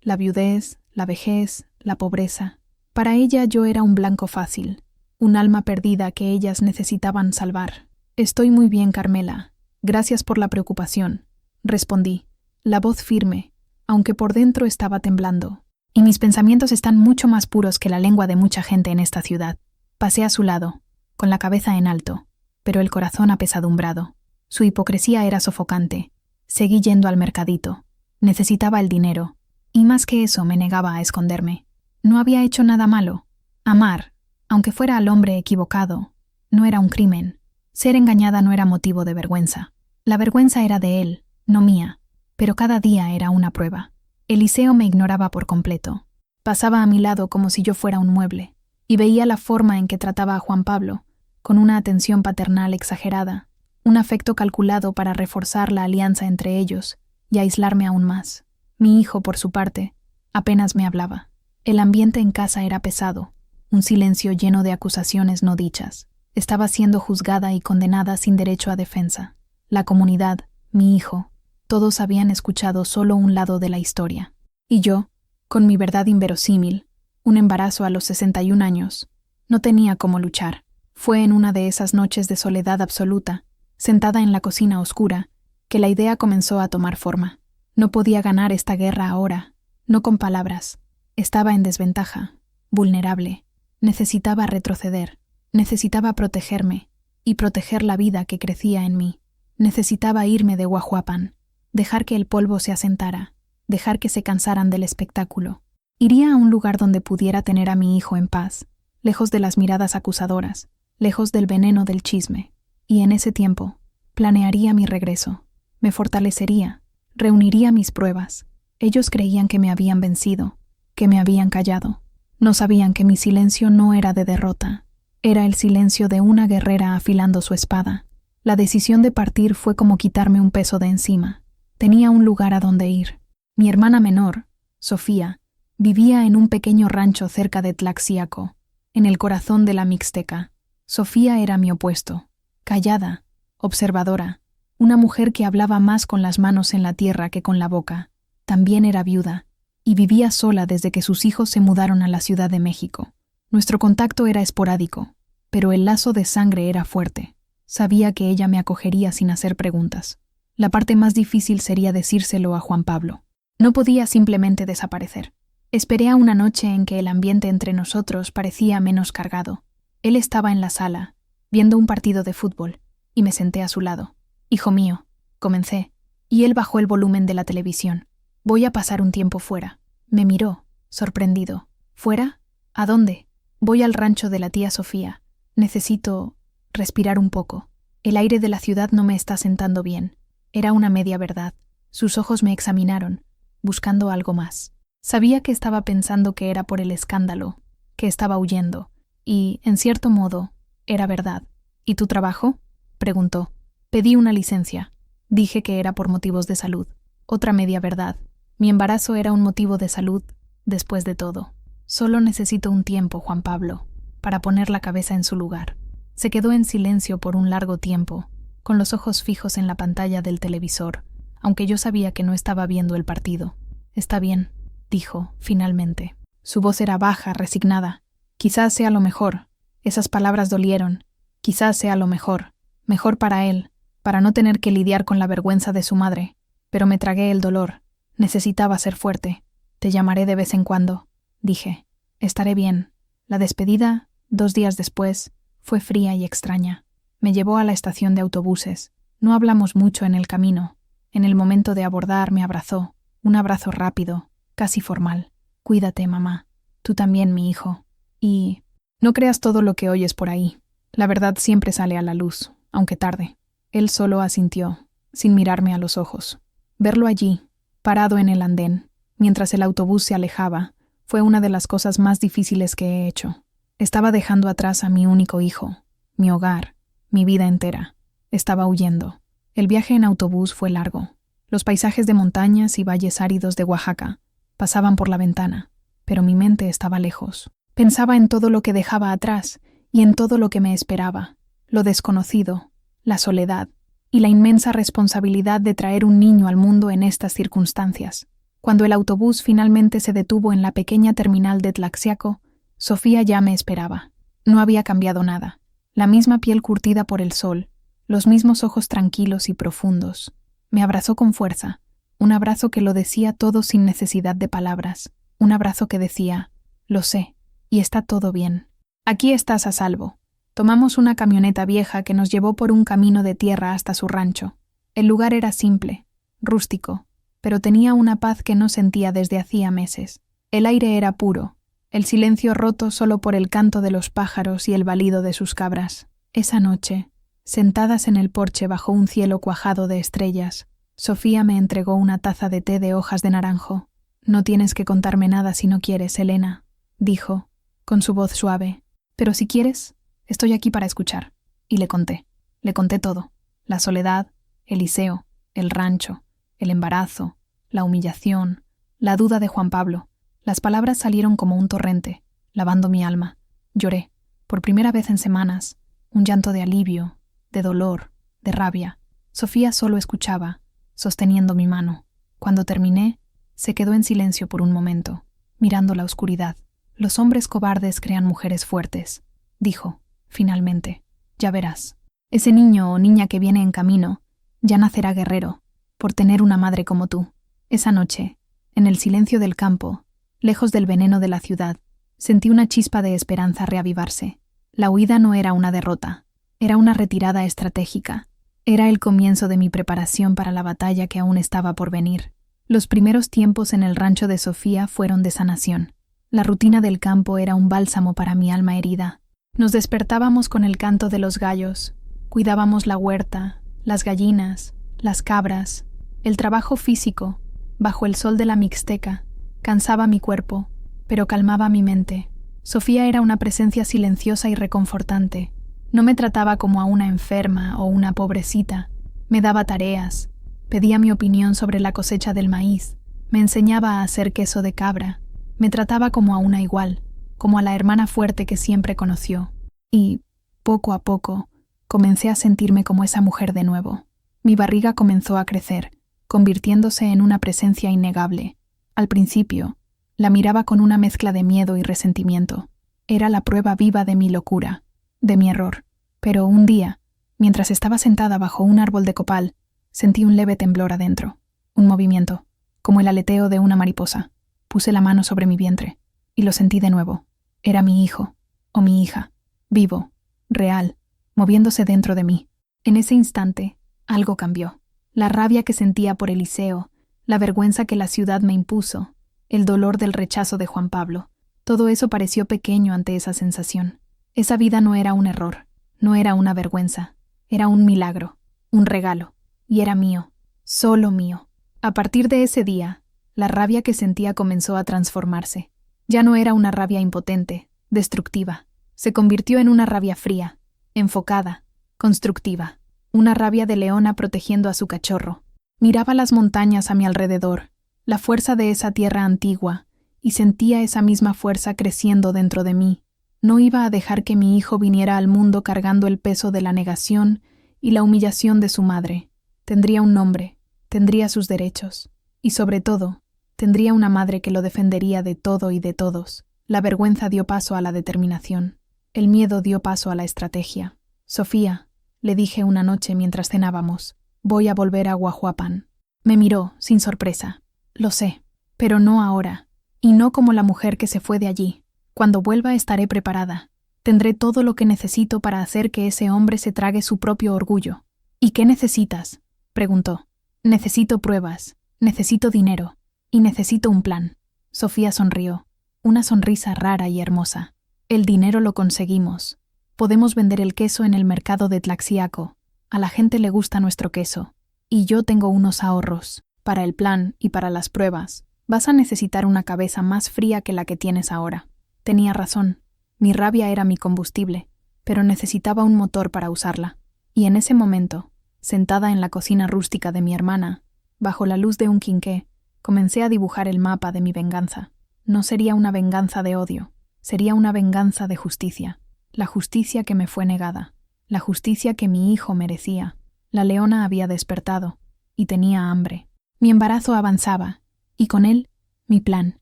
la viudez, la vejez, la pobreza. Para ella yo era un blanco fácil, un alma perdida que ellas necesitaban salvar. Estoy muy bien, Carmela. Gracias por la preocupación», respondí, la voz firme, aunque por dentro estaba temblando. Y mis pensamientos están mucho más puros que la lengua de mucha gente en esta ciudad. Pasé a su lado, con la cabeza en alto, pero el corazón apesadumbrado. Su hipocresía era sofocante. Seguí yendo al mercadito. Necesitaba el dinero, y más que eso me negaba a esconderme. No había hecho nada malo. Amar, aunque fuera al hombre equivocado, no era un crimen. Ser engañada no era motivo de vergüenza. La vergüenza era de él, no mía, pero cada día era una prueba. Eliseo me ignoraba por completo. Pasaba a mi lado como si yo fuera un mueble, y veía la forma en que trataba a Juan Pablo, con una atención paternal exagerada, un afecto calculado para reforzar la alianza entre ellos y aislarme aún más. Mi hijo, por su parte, apenas me hablaba. El ambiente en casa era pesado, un silencio lleno de acusaciones no dichas. Estaba siendo juzgada y condenada sin derecho a defensa. La comunidad, mi hijo, todos habían escuchado solo un lado de la historia. Y yo, con mi verdad inverosímil, un embarazo a los 61 años, no tenía cómo luchar. Fue en una de esas noches de soledad absoluta, sentada en la cocina oscura, que la idea comenzó a tomar forma. No podía ganar esta guerra ahora, no con palabras. Estaba en desventaja, vulnerable. Necesitaba retroceder, necesitaba protegerme y proteger la vida que crecía en mí. Necesitaba irme de Guajuapán, dejar que el polvo se asentara, dejar que se cansaran del espectáculo. Iría a un lugar donde pudiera tener a mi hijo en paz, lejos de las miradas acusadoras, lejos del veneno del chisme. Y en ese tiempo, planearía mi regreso, me fortalecería, reuniría mis pruebas. Ellos creían que me habían vencido, que me habían callado. No sabían que mi silencio no era de derrota, era el silencio de una guerrera afilando su espada. La decisión de partir fue como quitarme un peso de encima. Tenía un lugar a donde ir. Mi hermana menor, Sofía, vivía en un pequeño rancho cerca de Tlaxiaco, en el corazón de la Mixteca. Sofía era mi opuesto, callada, observadora, una mujer que hablaba más con las manos en la tierra que con la boca. También era viuda, y vivía sola desde que sus hijos se mudaron a la Ciudad de México. Nuestro contacto era esporádico, pero el lazo de sangre era fuerte. Sabía que ella me acogería sin hacer preguntas. La parte más difícil sería decírselo a Juan Pablo. No podía simplemente desaparecer. Esperé a una noche en que el ambiente entre nosotros parecía menos cargado. Él estaba en la sala, viendo un partido de fútbol, y me senté a su lado. «Hijo mío», comencé, y él bajó el volumen de la televisión. «Voy a pasar un tiempo fuera». Me miró, sorprendido. «¿Fuera? ¿A dónde?» «Voy al rancho de la tía Sofía. Necesito respirar un poco. El aire de la ciudad no me está sentando bien». Era una media verdad. Sus ojos me examinaron, buscando algo más. Sabía que estaba pensando que era por el escándalo, que estaba huyendo, y, en cierto modo, era verdad. «¿Y tu trabajo?», preguntó. «Pedí una licencia». Dije que era por motivos de salud. Otra media verdad. Mi embarazo era un motivo de salud, después de todo. «Solo necesito un tiempo, Juan Pablo, para poner la cabeza en su lugar». Se quedó en silencio por un largo tiempo, con los ojos fijos en la pantalla del televisor, aunque yo sabía que no estaba viendo el partido. «Está bien», dijo, finalmente. Su voz era baja, resignada. «Quizás sea lo mejor». Esas palabras dolieron. «Quizás sea lo mejor». Mejor para él, para no tener que lidiar con la vergüenza de su madre. Pero me tragué el dolor. Necesitaba ser fuerte. «Te llamaré de vez en cuando», dije. «Estaré bien». La despedida, 2 días después, fue fría y extraña. Me llevó a la estación de autobuses. No hablamos mucho en el camino. En el momento de abordar me abrazó. Un abrazo rápido, casi formal. «Cuídate, mamá. Tú también, mi hijo. Y no creas todo lo que oyes por ahí. La verdad siempre sale a la luz, aunque tarde». Él solo asintió, sin mirarme a los ojos. Verlo allí, parado en el andén, mientras el autobús se alejaba, fue una de las cosas más difíciles que he hecho. Estaba dejando atrás a mi único hijo, mi hogar, mi vida entera. Estaba huyendo. El viaje en autobús fue largo. Los paisajes de montañas y valles áridos de Oaxaca pasaban por la ventana, pero mi mente estaba lejos. Pensaba en todo lo que dejaba atrás y en todo lo que me esperaba, lo desconocido, la soledad y la inmensa responsabilidad de traer un niño al mundo en estas circunstancias. Cuando el autobús finalmente se detuvo en la pequeña terminal de Tlaxiaco, Sofía ya me esperaba. No había cambiado nada. La misma piel curtida por el sol, los mismos ojos tranquilos y profundos. Me abrazó con fuerza, un abrazo que lo decía todo sin necesidad de palabras, un abrazo que decía, «Lo sé, y está todo bien. Aquí estás a salvo». Tomamos una camioneta vieja que nos llevó por un camino de tierra hasta su rancho. El lugar era simple, rústico, pero tenía una paz que no sentía desde hacía meses. El aire era puro, el silencio roto solo por el canto de los pájaros y el balido de sus cabras. Esa noche, sentadas en el porche bajo un cielo cuajado de estrellas, Sofía me entregó una taza de té de hojas de naranjo. «No tienes que contarme nada si no quieres, Elena», dijo, con su voz suave. «Pero si quieres, estoy aquí para escuchar». Y le conté todo. La soledad, el liceo, el rancho, el embarazo, la humillación, la duda de Juan Pablo. Las palabras salieron como un torrente, lavando mi alma. Lloré, por primera vez en semanas, un llanto de alivio, de dolor, de rabia. Sofía solo escuchaba, sosteniendo mi mano. Cuando terminé, se quedó en silencio por un momento, mirando la oscuridad. «Los hombres cobardes crean mujeres fuertes», dijo, finalmente. «Ya verás. Ese niño o niña que viene en camino ya nacerá guerrero, por tener una madre como tú». Esa noche, en el silencio del campo, lejos del veneno de la ciudad, sentí una chispa de esperanza reavivarse. La huida no era una derrota, era una retirada estratégica. Era el comienzo de mi preparación para la batalla que aún estaba por venir. Los primeros tiempos en el rancho de Sofía fueron de sanación. La rutina del campo era un bálsamo para mi alma herida. Nos despertábamos con el canto de los gallos, cuidábamos la huerta, las gallinas, las cabras. El trabajo físico, bajo el sol de la Mixteca, cansaba mi cuerpo, pero calmaba mi mente. Sofía era una presencia silenciosa y reconfortante. No me trataba como a una enferma o una pobrecita. Me daba tareas, pedía mi opinión sobre la cosecha del maíz, me enseñaba a hacer queso de cabra, me trataba como a una igual, como a la hermana fuerte que siempre conoció. Y, poco a poco, comencé a sentirme como esa mujer de nuevo. Mi barriga comenzó a crecer, convirtiéndose en una presencia innegable. Al principio, la miraba con una mezcla de miedo y resentimiento. Era la prueba viva de mi locura, de mi error. Pero un día, mientras estaba sentada bajo un árbol de copal, sentí un leve temblor adentro, un movimiento, como el aleteo de una mariposa. Puse la mano sobre mi vientre, y lo sentí de nuevo. Era mi hijo, o mi hija, vivo, real, moviéndose dentro de mí. En ese instante, algo cambió. La rabia que sentía por Eliseo, la vergüenza que la ciudad me impuso, el dolor del rechazo de Juan Pablo, todo eso pareció pequeño ante esa sensación. Esa vida no era un error, no era una vergüenza, era un milagro, un regalo, y era mío, solo mío. A partir de ese día, la rabia que sentía comenzó a transformarse. Ya no era una rabia impotente, destructiva. Se convirtió en una rabia fría, enfocada, constructiva. Una rabia de leona protegiendo a su cachorro. Miraba las montañas a mi alrededor, la fuerza de esa tierra antigua, y sentía esa misma fuerza creciendo dentro de mí. No iba a dejar que mi hijo viniera al mundo cargando el peso de la negación y la humillación de su madre. Tendría un nombre, tendría sus derechos, y sobre todo, tendría una madre que lo defendería de todo y de todos. La vergüenza dio paso a la determinación. El miedo dio paso a la estrategia. Sofía, le dije una noche mientras cenábamos, voy a volver a Guajuapan. Me miró, sin sorpresa. Lo sé, pero no ahora, y no como la mujer que se fue de allí. Cuando vuelva estaré preparada. Tendré todo lo que necesito para hacer que ese hombre se trague su propio orgullo. ¿Y qué necesitas?, preguntó. Necesito pruebas, necesito dinero, y necesito un plan. Sofía sonrió, una sonrisa rara y hermosa. El dinero lo conseguimos. Podemos vender el queso en el mercado de Tlaxiaco. A la gente le gusta nuestro queso. Y yo tengo unos ahorros. Para el plan y para las pruebas, vas a necesitar una cabeza más fría que la que tienes ahora. Tenía razón. Mi rabia era mi combustible, pero necesitaba un motor para usarla. Y en ese momento, sentada en la cocina rústica de mi hermana, bajo la luz de un quinqué, comencé a dibujar el mapa de mi venganza. No sería una venganza de odio, sería una venganza de justicia. La justicia que me fue negada, la justicia que mi hijo merecía. La leona había despertado, y tenía hambre. Mi embarazo avanzaba, y con él, mi plan.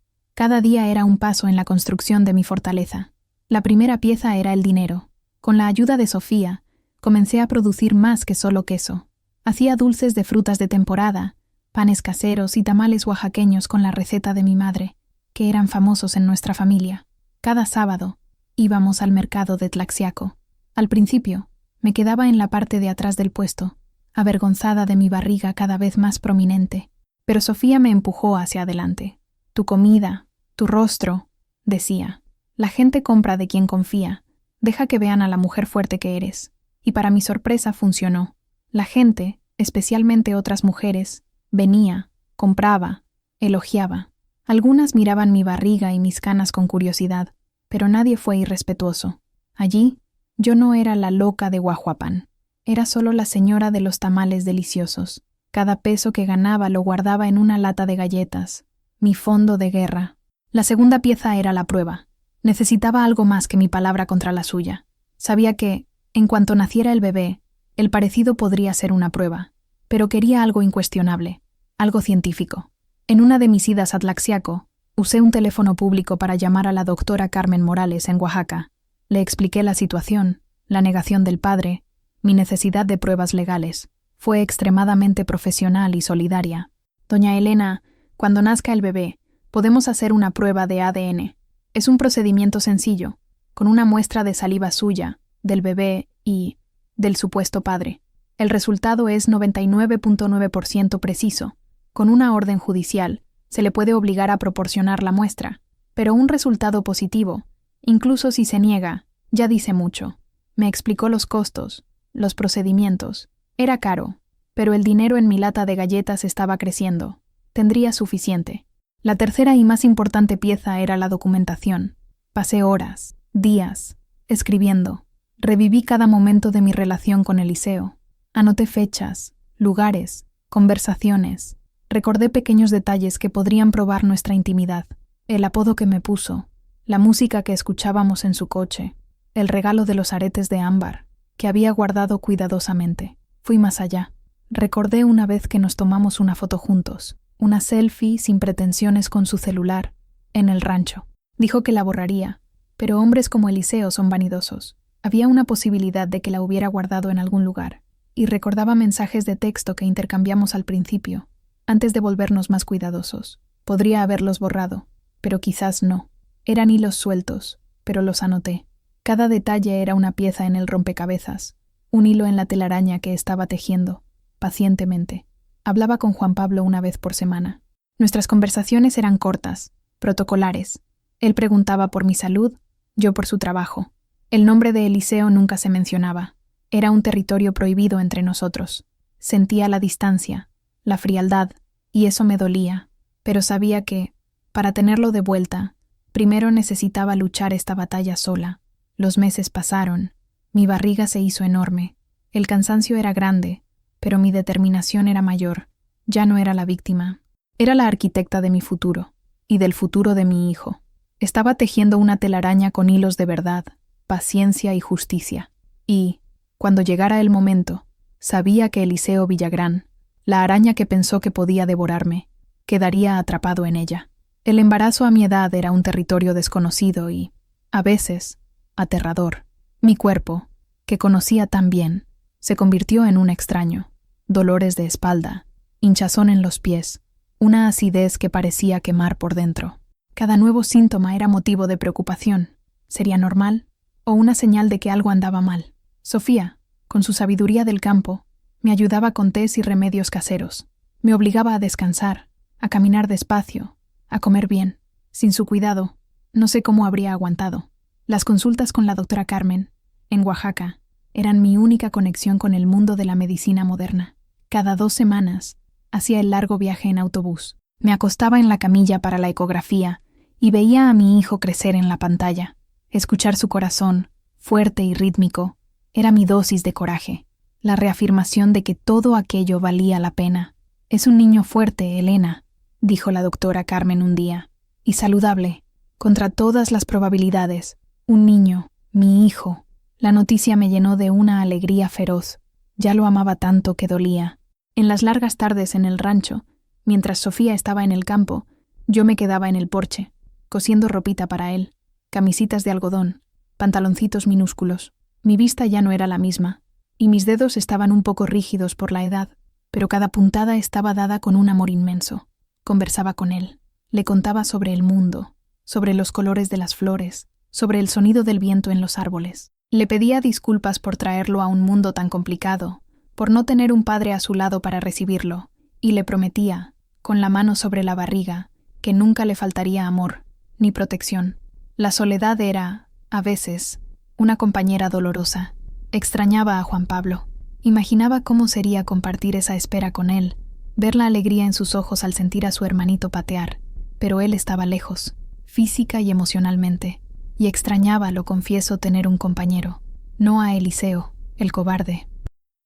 Cada día era un paso en la construcción de mi fortaleza. La primera pieza era el dinero. Con la ayuda de Sofía, comencé a producir más que solo queso. Hacía dulces de frutas de temporada, panes caseros y tamales oaxaqueños con la receta de mi madre, que eran famosos en nuestra familia. Cada sábado, íbamos al mercado de Tlaxiaco. Al principio, me quedaba en la parte de atrás del puesto, avergonzada de mi barriga cada vez más prominente. Pero Sofía me empujó hacia adelante. Tu comida, tu rostro, decía. La gente compra de quien confía. Deja que vean a la mujer fuerte que eres. Y para mi sorpresa funcionó. La gente, especialmente otras mujeres, venía, compraba, elogiaba. Algunas miraban mi barriga y mis canas con curiosidad, pero nadie fue irrespetuoso. Allí, yo no era la loca de Guajuapan. Era solo la señora de los tamales deliciosos. Cada peso que ganaba lo guardaba en una lata de galletas. Mi fondo de guerra. La segunda pieza era la prueba. Necesitaba algo más que mi palabra contra la suya. Sabía que, en cuanto naciera el bebé, el parecido podría ser una prueba. Pero quería algo incuestionable, algo científico. En una de mis idas a Tlaxiaco, usé un teléfono público para llamar a la doctora Carmen Morales en Oaxaca. Le expliqué la situación, la negación del padre, mi necesidad de pruebas legales. Fue extremadamente profesional y solidaria. Doña Elena, cuando nazca el bebé, podemos hacer una prueba de ADN. Es un procedimiento sencillo, con una muestra de saliva suya, del bebé y del supuesto padre. El resultado es 99.9% preciso. Con una orden judicial, se le puede obligar a proporcionar la muestra, pero un resultado positivo, incluso si se niega, ya dice mucho. Me explicó los costos, los procedimientos. Era caro, pero el dinero en mi lata de galletas estaba creciendo. Tendría suficiente. La tercera y más importante pieza era la documentación. Pasé horas, días, escribiendo. Reviví cada momento de mi relación con Eliseo. Anoté fechas, lugares, conversaciones. Recordé pequeños detalles que podrían probar nuestra intimidad. El apodo que me puso, la música que escuchábamos en su coche, el regalo de los aretes de ámbar, que había guardado cuidadosamente. Fui más allá. Recordé una vez que nos tomamos una foto juntos. una selfie sin pretensiones con su celular, en el rancho. Dijo que la borraría, pero hombres como Eliseo son vanidosos. Había una posibilidad de que la hubiera guardado en algún lugar, y recordaba mensajes de texto que intercambiamos al principio, antes de volvernos más cuidadosos. Podría haberlos borrado, pero quizás no. Eran hilos sueltos, pero los anoté. Cada detalle era una pieza en el rompecabezas, un hilo en la telaraña que estaba tejiendo, pacientemente. Hablaba con Juan Pablo una vez por semana. Nuestras conversaciones eran cortas, protocolares. Él preguntaba por mi salud, yo por su trabajo. El nombre de Eliseo nunca se mencionaba. Era un territorio prohibido entre nosotros. Sentía la distancia, la frialdad, y eso me dolía, pero sabía que, para tenerlo de vuelta, primero necesitaba luchar esta batalla sola. Los meses pasaron, mi barriga se hizo enorme, el cansancio era grande, pero mi determinación era mayor. Ya no era la víctima. Era la arquitecta de mi futuro, y del futuro de mi hijo. Estaba tejiendo una telaraña con hilos de verdad, paciencia y justicia. Y, cuando llegara el momento, sabía que Eliseo Villagrán, la araña que pensó que podía devorarme, quedaría atrapado en ella. El embarazo a mi edad era un territorio desconocido y, a veces, aterrador. Mi cuerpo, que conocía tan bien, se convirtió en un extraño. Dolores de espalda, hinchazón en los pies, una acidez que parecía quemar por dentro. Cada nuevo síntoma era motivo de preocupación. ¿Sería normal? ¿O una señal de que algo andaba mal? Sofía, con su sabiduría del campo, me ayudaba con tés y remedios caseros. Me obligaba a descansar, a caminar despacio, a comer bien. Sin su cuidado, no sé cómo habría aguantado. Las consultas con la doctora Carmen, en Oaxaca, eran mi única conexión con el mundo de la medicina moderna. Cada 2 semanas, hacía el largo viaje en autobús. Me acostaba en la camilla para la ecografía y veía a mi hijo crecer en la pantalla. Escuchar su corazón, fuerte y rítmico, era mi dosis de coraje, la reafirmación de que todo aquello valía la pena. «Es un niño fuerte, Elena», dijo la doctora Carmen un día, «y saludable, contra todas las probabilidades. Un niño, mi hijo». La noticia me llenó de una alegría feroz. Ya lo amaba tanto que dolía. En las largas tardes en el rancho, mientras Sofía estaba en el campo, yo me quedaba en el porche, cosiendo ropita para él, camisitas de algodón, pantaloncitos minúsculos. Mi vista ya no era la misma, y mis dedos estaban un poco rígidos por la edad, pero cada puntada estaba dada con un amor inmenso. Conversaba con él, le contaba sobre el mundo, sobre los colores de las flores, sobre el sonido del viento en los árboles. Le pedía disculpas por traerlo a un mundo tan complicado, por no tener un padre a su lado para recibirlo, y le prometía, con la mano sobre la barriga, que nunca le faltaría amor, ni protección. La soledad era, a veces, una compañera dolorosa. Extrañaba a Juan Pablo. Imaginaba cómo sería compartir esa espera con él, ver la alegría en sus ojos al sentir a su hermanito patear, pero él estaba lejos, física y emocionalmente. Y extrañaba, lo confieso, tener un compañero, no a Eliseo, el cobarde,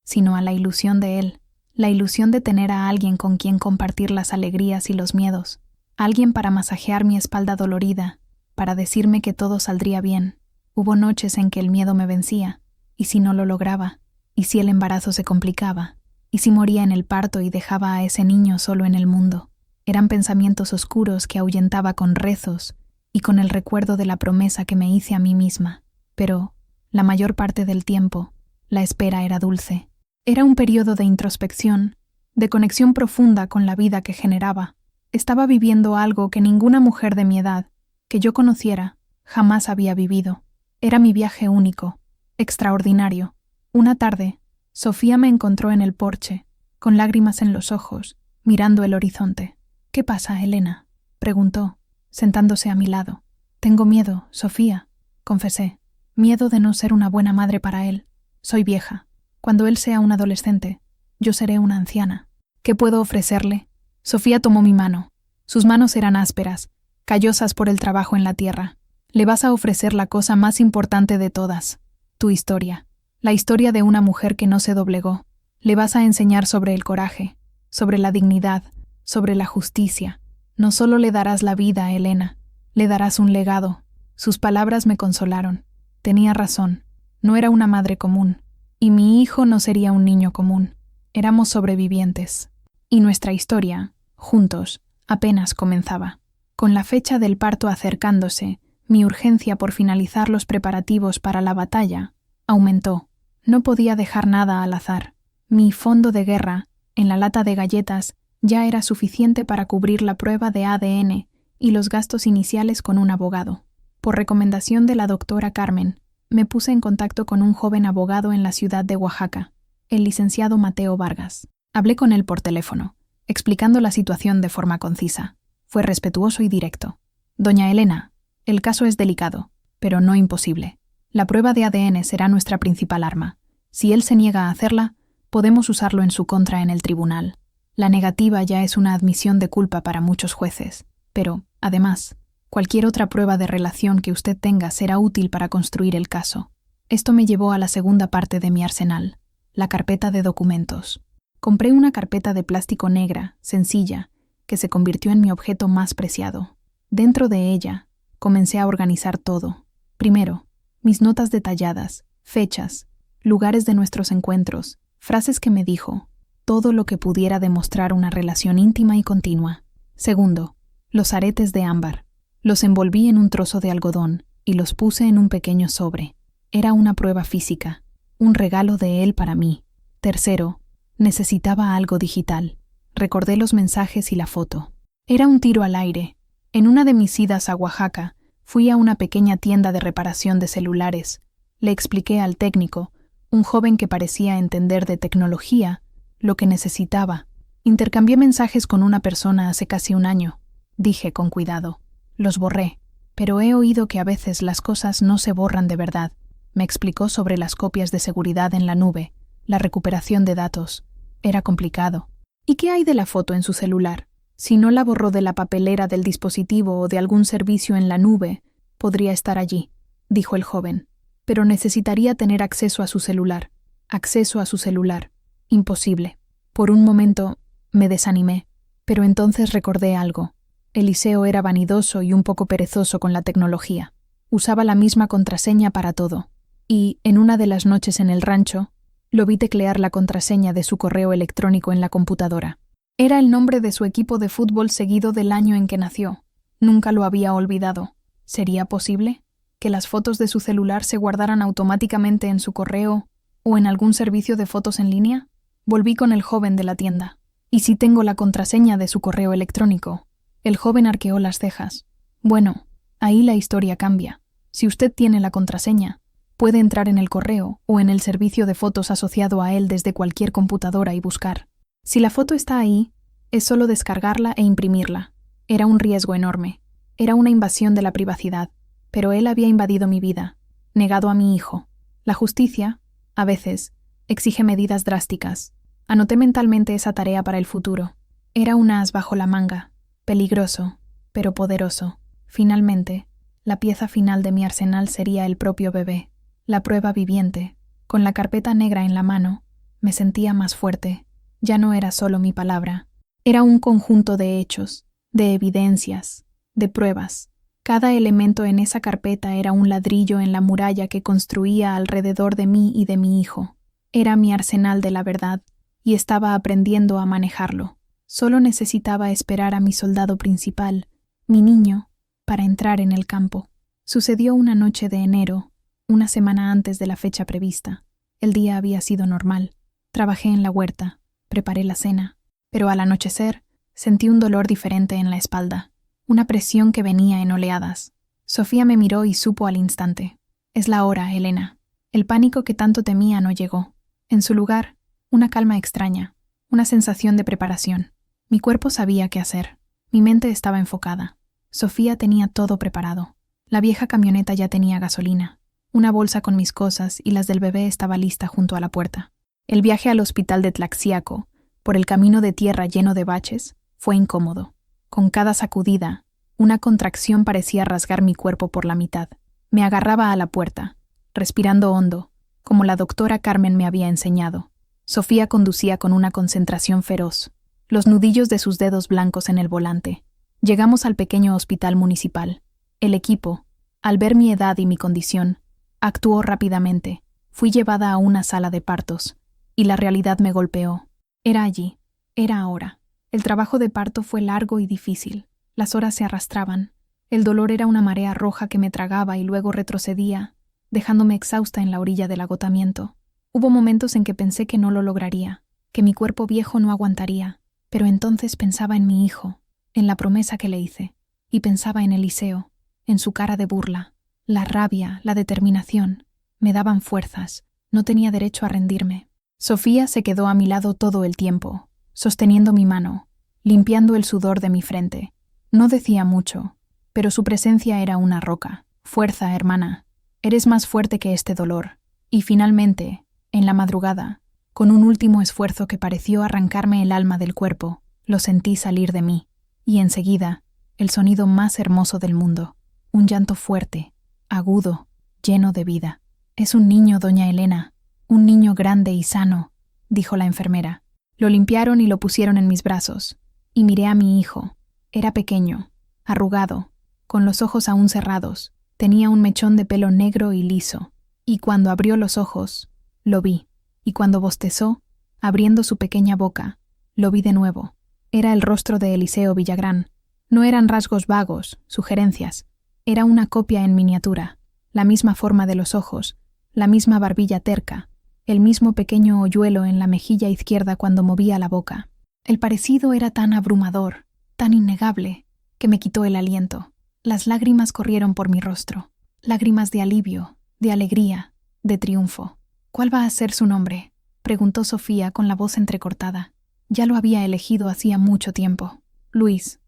sino a la ilusión de él, la ilusión de tener a alguien con quien compartir las alegrías y los miedos, alguien para masajear mi espalda dolorida, para decirme que todo saldría bien. Hubo noches en que el miedo me vencía, y si no lo lograba, y si el embarazo se complicaba, y si moría en el parto y dejaba a ese niño solo en el mundo. Eran pensamientos oscuros que ahuyentaba con rezos, y con el recuerdo de la promesa que me hice a mí misma. Pero, la mayor parte del tiempo, la espera era dulce. Era un periodo de introspección, de conexión profunda con la vida que generaba. Estaba viviendo algo que ninguna mujer de mi edad, que yo conociera, jamás había vivido. Era mi viaje único, extraordinario. Una tarde, Sofía me encontró en el porche, con lágrimas en los ojos, mirando el horizonte. «¿Qué pasa, Elena?», preguntó, sentándose a mi lado. «Tengo miedo, Sofía», confesé. «Miedo de no ser una buena madre para él. Soy vieja. Cuando él sea un adolescente, yo seré una anciana. ¿Qué puedo ofrecerle?». Sofía tomó mi mano. Sus manos eran ásperas, callosas por el trabajo en la tierra. «Le vas a ofrecer la cosa más importante de todas, tu historia. La historia de una mujer que no se doblegó. Le vas a enseñar sobre el coraje, sobre la dignidad, sobre la justicia. No solo le darás la vida, Elena, le darás un legado». Sus palabras me consolaron. Tenía razón. No era una madre común. Y mi hijo no sería un niño común. Éramos sobrevivientes. Y nuestra historia, Juntos, apenas comenzaba. Con la fecha del parto acercándose, mi urgencia por finalizar los preparativos para la batalla aumentó. No podía dejar nada al azar. Mi fondo de guerra, en la lata de galletas, ya era suficiente para cubrir la prueba de ADN y los gastos iniciales con un abogado. Por recomendación de la doctora Carmen, me puse en contacto con un joven abogado en la ciudad de Oaxaca, el licenciado Mateo Vargas. Hablé con él por teléfono, explicando la situación de forma concisa. Fue respetuoso y directo. Doña Elena, el caso es delicado, pero no imposible. La prueba de ADN será nuestra principal arma. Si él se niega a hacerla, podemos usarlo en su contra en el tribunal. La negativa ya es una admisión de culpa para muchos jueces, pero, además, cualquier otra prueba de relación que usted tenga será útil para construir el caso. Esto me llevó a la segunda parte de mi arsenal, la carpeta de documentos. Compré una carpeta de plástico negra, sencilla, que se convirtió en mi objeto más preciado. Dentro de ella, comencé a organizar todo. Primero, mis notas detalladas, fechas, lugares de nuestros encuentros, frases que me dijo, todo lo que pudiera demostrar una relación íntima y continua. Segundo, los aretes de ámbar. Los envolví en un trozo de algodón y los puse en un pequeño sobre. Era una prueba física, un regalo de él para mí. Tercero, necesitaba algo digital. Recordé los mensajes y la foto. Era un tiro al aire. En una de mis idas a Oaxaca, fui a una pequeña tienda de reparación de celulares. Le expliqué al técnico, un joven que parecía entender de tecnología, lo que necesitaba. Intercambié mensajes con una persona hace casi un año. Dije con cuidado. Los borré, pero he oído que a veces las cosas no se borran de verdad. Me explicó sobre las copias de seguridad en la nube, la recuperación de datos. Era complicado. ¿Y qué hay de la foto en su celular? Si no la borró de la papelera del dispositivo o de algún servicio en la nube, podría estar allí, dijo el joven. Pero necesitaría tener acceso a su celular. Acceso a su celular. Imposible. Por un momento me desanimé, pero entonces recordé algo. Eliseo era vanidoso y un poco perezoso con la tecnología. Usaba la misma contraseña para todo. Y, en una de las noches en el rancho, lo vi teclear la contraseña de su correo electrónico en la computadora. Era el nombre de su equipo de fútbol seguido del año en que nació. Nunca lo había olvidado. ¿Sería posible que las fotos de su celular se guardaran automáticamente en su correo o en algún servicio de fotos en línea? Volví con el joven de la tienda. ¿Y si tengo la contraseña de su correo electrónico? El joven arqueó las cejas. Bueno, ahí la historia cambia. Si usted tiene la contraseña, puede entrar en el correo o en el servicio de fotos asociado a él desde cualquier computadora y buscar. Si la foto está ahí, es solo descargarla e imprimirla. Era un riesgo enorme. Era una invasión de la privacidad. Pero él había invadido mi vida, negado a mi hijo. La justicia, a veces, exige medidas drásticas. Anoté mentalmente esa tarea para el futuro. Era un as bajo la manga, peligroso, pero poderoso. Finalmente, la pieza final de mi arsenal sería el propio bebé, la prueba viviente. Con la carpeta negra en la mano, me sentía más fuerte. Ya no era solo mi palabra. Era un conjunto de hechos, de evidencias, de pruebas. Cada elemento en esa carpeta era un ladrillo en la muralla que construía alrededor de mí y de mi hijo. Era mi arsenal de la verdad, y estaba aprendiendo a manejarlo. Solo necesitaba esperar a mi soldado principal, mi niño, para entrar en el campo. Sucedió una noche de enero, una semana antes de la fecha prevista. El día había sido normal. Trabajé en la huerta, preparé la cena, pero al anochecer sentí un dolor diferente en la espalda. Una presión que venía en oleadas. Sofía me miró y supo al instante. Es la hora, Elena. El pánico que tanto temía no llegó. En su lugar, una calma extraña, una sensación de preparación. Mi cuerpo sabía qué hacer. Mi mente estaba enfocada. Sofía tenía todo preparado. La vieja camioneta ya tenía gasolina. Una bolsa con mis cosas y las del bebé estaba lista junto a la puerta. El viaje al hospital de Tlaxiaco, por el camino de tierra lleno de baches, fue incómodo. Con cada sacudida, una contracción parecía rasgar mi cuerpo por la mitad. Me agarraba a la puerta, respirando hondo, como la doctora Carmen me había enseñado. Sofía conducía con una concentración feroz, los nudillos de sus dedos blancos en el volante. Llegamos al pequeño hospital municipal. El equipo, al ver mi edad y mi condición, actuó rápidamente. Fui llevada a una sala de partos, y la realidad me golpeó. Era allí, era ahora. El trabajo de parto fue largo y difícil. Las horas se arrastraban. El dolor era una marea roja que me tragaba y luego retrocedía, dejándome exhausta en la orilla del agotamiento. Hubo momentos en que pensé que no lo lograría, que mi cuerpo viejo no aguantaría, pero entonces pensaba en mi hijo, en la promesa que le hice, y pensaba en Eliseo, en su cara de burla. La rabia, la determinación, me daban fuerzas. No tenía derecho a rendirme. Sofía se quedó a mi lado todo el tiempo, sosteniendo mi mano, limpiando el sudor de mi frente. No decía mucho, pero su presencia era una roca. Fuerza, hermana. Eres más fuerte que este dolor. Y finalmente, en la madrugada, con un último esfuerzo que pareció arrancarme el alma del cuerpo, lo sentí salir de mí. Y enseguida, el sonido más hermoso del mundo. Un llanto fuerte, agudo, lleno de vida. «Es un niño, doña Elena, un niño grande y sano», dijo la enfermera. Lo limpiaron y lo pusieron en mis brazos, y miré a mi hijo. Era pequeño, arrugado, con los ojos aún cerrados. Tenía un mechón de pelo negro y liso, y cuando abrió los ojos, lo vi, y cuando bostezó, abriendo su pequeña boca, lo vi de nuevo. Era el rostro de Eliseo Villagrán. No eran rasgos vagos, sugerencias. Era una copia en miniatura, la misma forma de los ojos, la misma barbilla terca, el mismo pequeño hoyuelo en la mejilla izquierda cuando movía la boca. El parecido era tan abrumador, tan innegable, que me quitó el aliento. Las lágrimas corrieron por mi rostro, lágrimas de alivio, de alegría, de triunfo. «¿Cuál va a ser su nombre?», preguntó Sofía con la voz entrecortada. Ya lo había elegido hacía mucho tiempo. Luis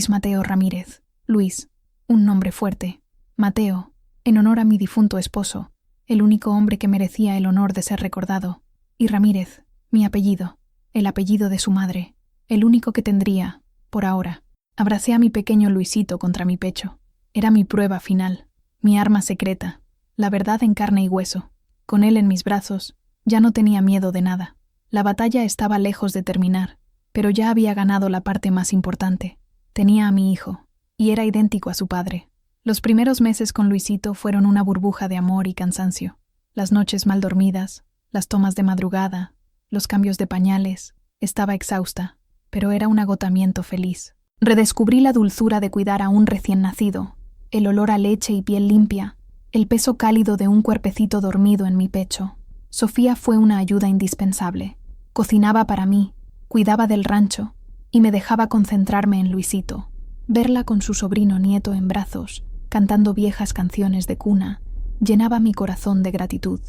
Mateo Ramírez. Luis, un nombre fuerte. Mateo, en honor a mi difunto esposo, el único hombre que merecía el honor de ser recordado. Y Ramírez, mi apellido, el apellido de su madre, el único que tendría, por ahora. Abracé a mi pequeño Luisito contra mi pecho. Era mi prueba final, mi arma secreta, la verdad en carne y hueso. Con él en mis brazos, ya no tenía miedo de nada. La batalla estaba lejos de terminar, pero ya había ganado la parte más importante. Tenía a mi hijo, y era idéntico a su padre. Los primeros meses con Luisito fueron una burbuja de amor y cansancio. Las noches mal dormidas, las tomas de madrugada, los cambios de pañales. Estaba exhausta, pero era un agotamiento feliz. Redescubrí la dulzura de cuidar a un recién nacido, el olor a leche y piel limpia, el peso cálido de un cuerpecito dormido en mi pecho. Sofía fue una ayuda indispensable. Cocinaba para mí, cuidaba del rancho y me dejaba concentrarme en Luisito. Verla con su sobrino nieto en brazos, cantando viejas canciones de cuna, llenaba mi corazón de gratitud.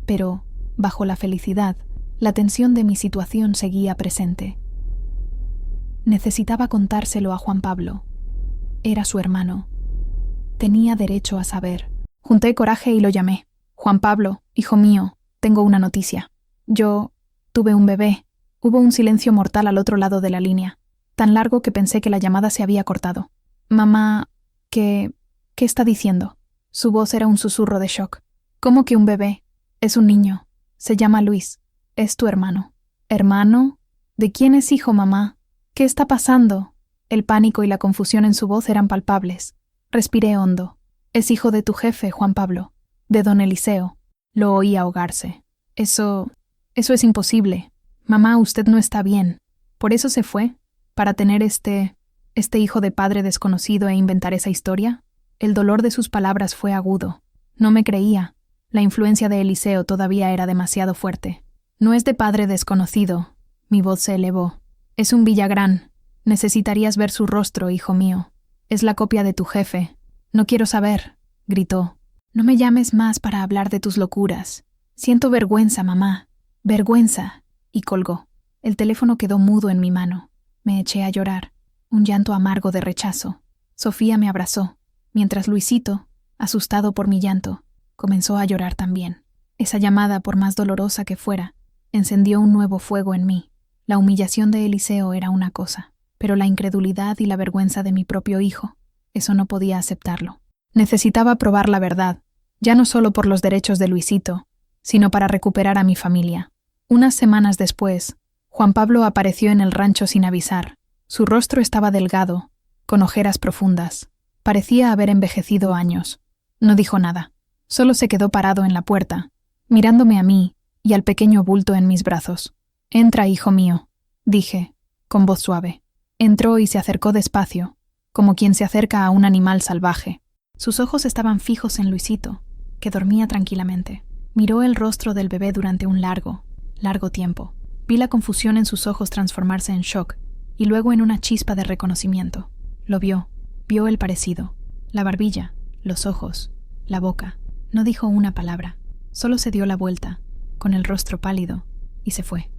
Pero, bajo la felicidad, la tensión de mi situación seguía presente. Necesitaba contárselo a Juan Pablo. Era su hermano. Tenía derecho a saber. Junté coraje y lo llamé. «Juan Pablo, hijo mío, tengo una noticia. Yo tuve un bebé». Hubo un silencio mortal al otro lado de la línea, tan largo que pensé que la llamada se había cortado. «Mamá, ¿qué está diciendo?». Su voz era un susurro de shock. «¿Cómo que un bebé? Es un niño. Se llama Luis. Es tu hermano». «¿Hermano? ¿De quién es hijo, mamá? ¿Qué está pasando?». El pánico y la confusión en su voz eran palpables. Respiré hondo. «Es hijo de tu jefe, Juan Pablo, de don Eliseo». Lo oí ahogarse. Eso es imposible. Mamá, usted no está bien. ¿Por eso se fue? ¿Para tener este hijo de padre desconocido e inventar esa historia? El dolor de sus palabras fue agudo. No me creía. La influencia de Eliseo todavía era demasiado fuerte. «No es de padre desconocido». Mi voz se elevó. «Es un Villagrán. Necesitarías ver su rostro, hijo mío. Es la copia de tu jefe». «No quiero saber», gritó. «No me llames más para hablar de tus locuras. Siento vergüenza, mamá. Vergüenza». Y colgó. El teléfono quedó mudo en mi mano. Me eché a llorar. Un llanto amargo de rechazo. Sofía me abrazó, mientras Luisito, asustado por mi llanto, comenzó a llorar también. Esa llamada, por más dolorosa que fuera, encendió un nuevo fuego en mí. La humillación de Eliseo era una cosa, pero la incredulidad y la vergüenza de mi propio hijo, eso no podía aceptarlo. Necesitaba probar la verdad, ya no solo por los derechos de Luisito, sino para recuperar a mi familia. Unas semanas después, Juan Pablo apareció en el rancho sin avisar. Su rostro estaba delgado, con ojeras profundas. Parecía haber envejecido años. No dijo nada. Solo se quedó parado en la puerta, mirándome a mí y al pequeño bulto en mis brazos. «Entra, hijo mío», dije, con voz suave. Entró y se acercó despacio, como quien se acerca a un animal salvaje. Sus ojos estaban fijos en Luisito, que dormía tranquilamente. Miró el rostro del bebé durante un largo tiempo. Vi la confusión en sus ojos transformarse en shock y luego en una chispa de reconocimiento. Lo vio el parecido, la barbilla, los ojos, la boca. No dijo una palabra, solo se dio la vuelta, con el rostro pálido, y se fue.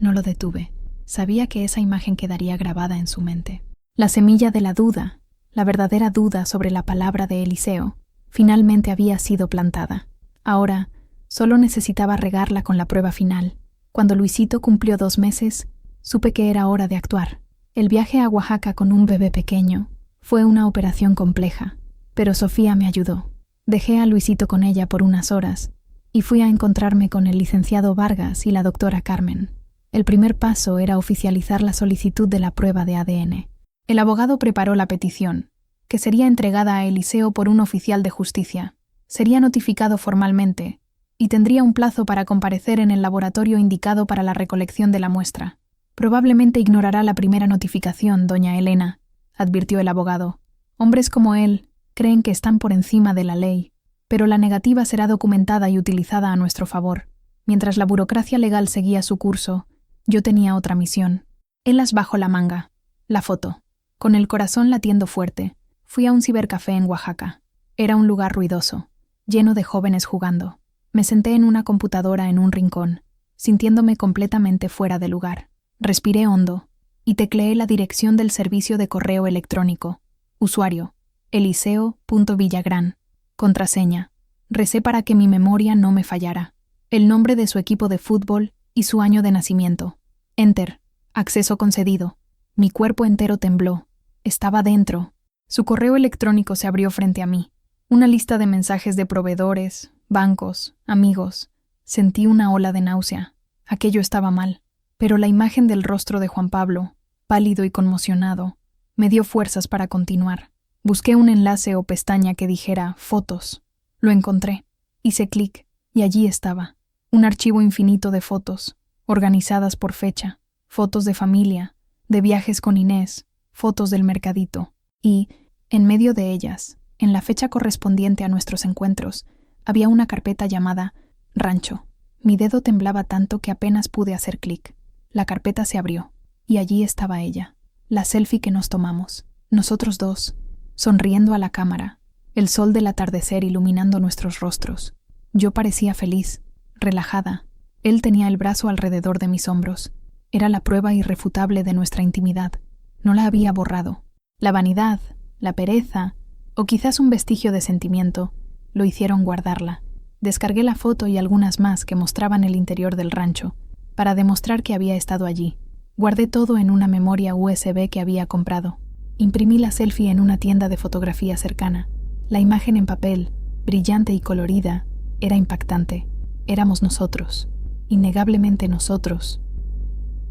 No lo detuve. Sabía que esa imagen quedaría grabada en su mente. La semilla de la duda, la verdadera duda sobre la palabra de Eliseo, finalmente había sido plantada. Ahora, solo necesitaba regarla con la prueba final. Cuando Luisito cumplió 2 meses, supe que era hora de actuar. El viaje a Oaxaca con un bebé pequeño fue una operación compleja, pero Sofía me ayudó. Dejé a Luisito con ella por unas horas y fui a encontrarme con el licenciado Vargas y la doctora Carmen. El primer paso era oficializar la solicitud de la prueba de ADN. El abogado preparó la petición, que sería entregada a Eliseo por un oficial de justicia. Sería notificado formalmente y tendría un plazo para comparecer en el laboratorio indicado para la recolección de la muestra. Probablemente ignorará la primera notificación, doña Elena, advirtió el abogado. Hombres como él creen que están por encima de la ley, pero la negativa será documentada y utilizada a nuestro favor. Mientras la burocracia legal seguía su curso, yo tenía otra misión. Helas bajo la manga. La foto. Con el corazón latiendo fuerte, fui a un cibercafé en Oaxaca. Era un lugar ruidoso, lleno de jóvenes jugando. Me senté en una computadora en un rincón, sintiéndome completamente fuera de lugar. Respiré hondo y tecleé la dirección del servicio de correo electrónico. Usuario: Eliseo.Villagrán. Contraseña: recé para que mi memoria no me fallara. El nombre de su equipo de fútbol y su año de nacimiento. Enter. Acceso concedido. Mi cuerpo entero tembló. Estaba dentro. Su correo electrónico se abrió frente a mí. Una lista de mensajes de proveedores, bancos, amigos. Sentí una ola de náusea. Aquello estaba mal. Pero la imagen del rostro de Juan Pablo, pálido y conmocionado, me dio fuerzas para continuar. Busqué un enlace o pestaña que dijera «Fotos». Lo encontré. Hice clic y allí estaba. Un archivo infinito de fotos, organizadas por fecha. Fotos de familia, de viajes con Inés, fotos del mercadito. Y, en medio de ellas, en la fecha correspondiente a nuestros encuentros, había una carpeta llamada Rancho. Mi dedo temblaba tanto que apenas pude hacer clic. La carpeta se abrió, y allí estaba ella, la selfie que nos tomamos, nosotros dos, sonriendo a la cámara, el sol del atardecer iluminando nuestros rostros. Yo parecía feliz, relajada. Él tenía el brazo alrededor de mis hombros. Era la prueba irrefutable de nuestra intimidad. No la había borrado. La vanidad, la pereza, o quizás un vestigio de sentimiento, lo hicieron guardarla. Descargué la foto y algunas más que mostraban el interior del rancho, para demostrar que había estado allí. Guardé todo en una memoria USB que había comprado. Imprimí la selfie en una tienda de fotografía cercana. La imagen en papel, brillante y colorida, era impactante. Éramos nosotros, innegablemente nosotros.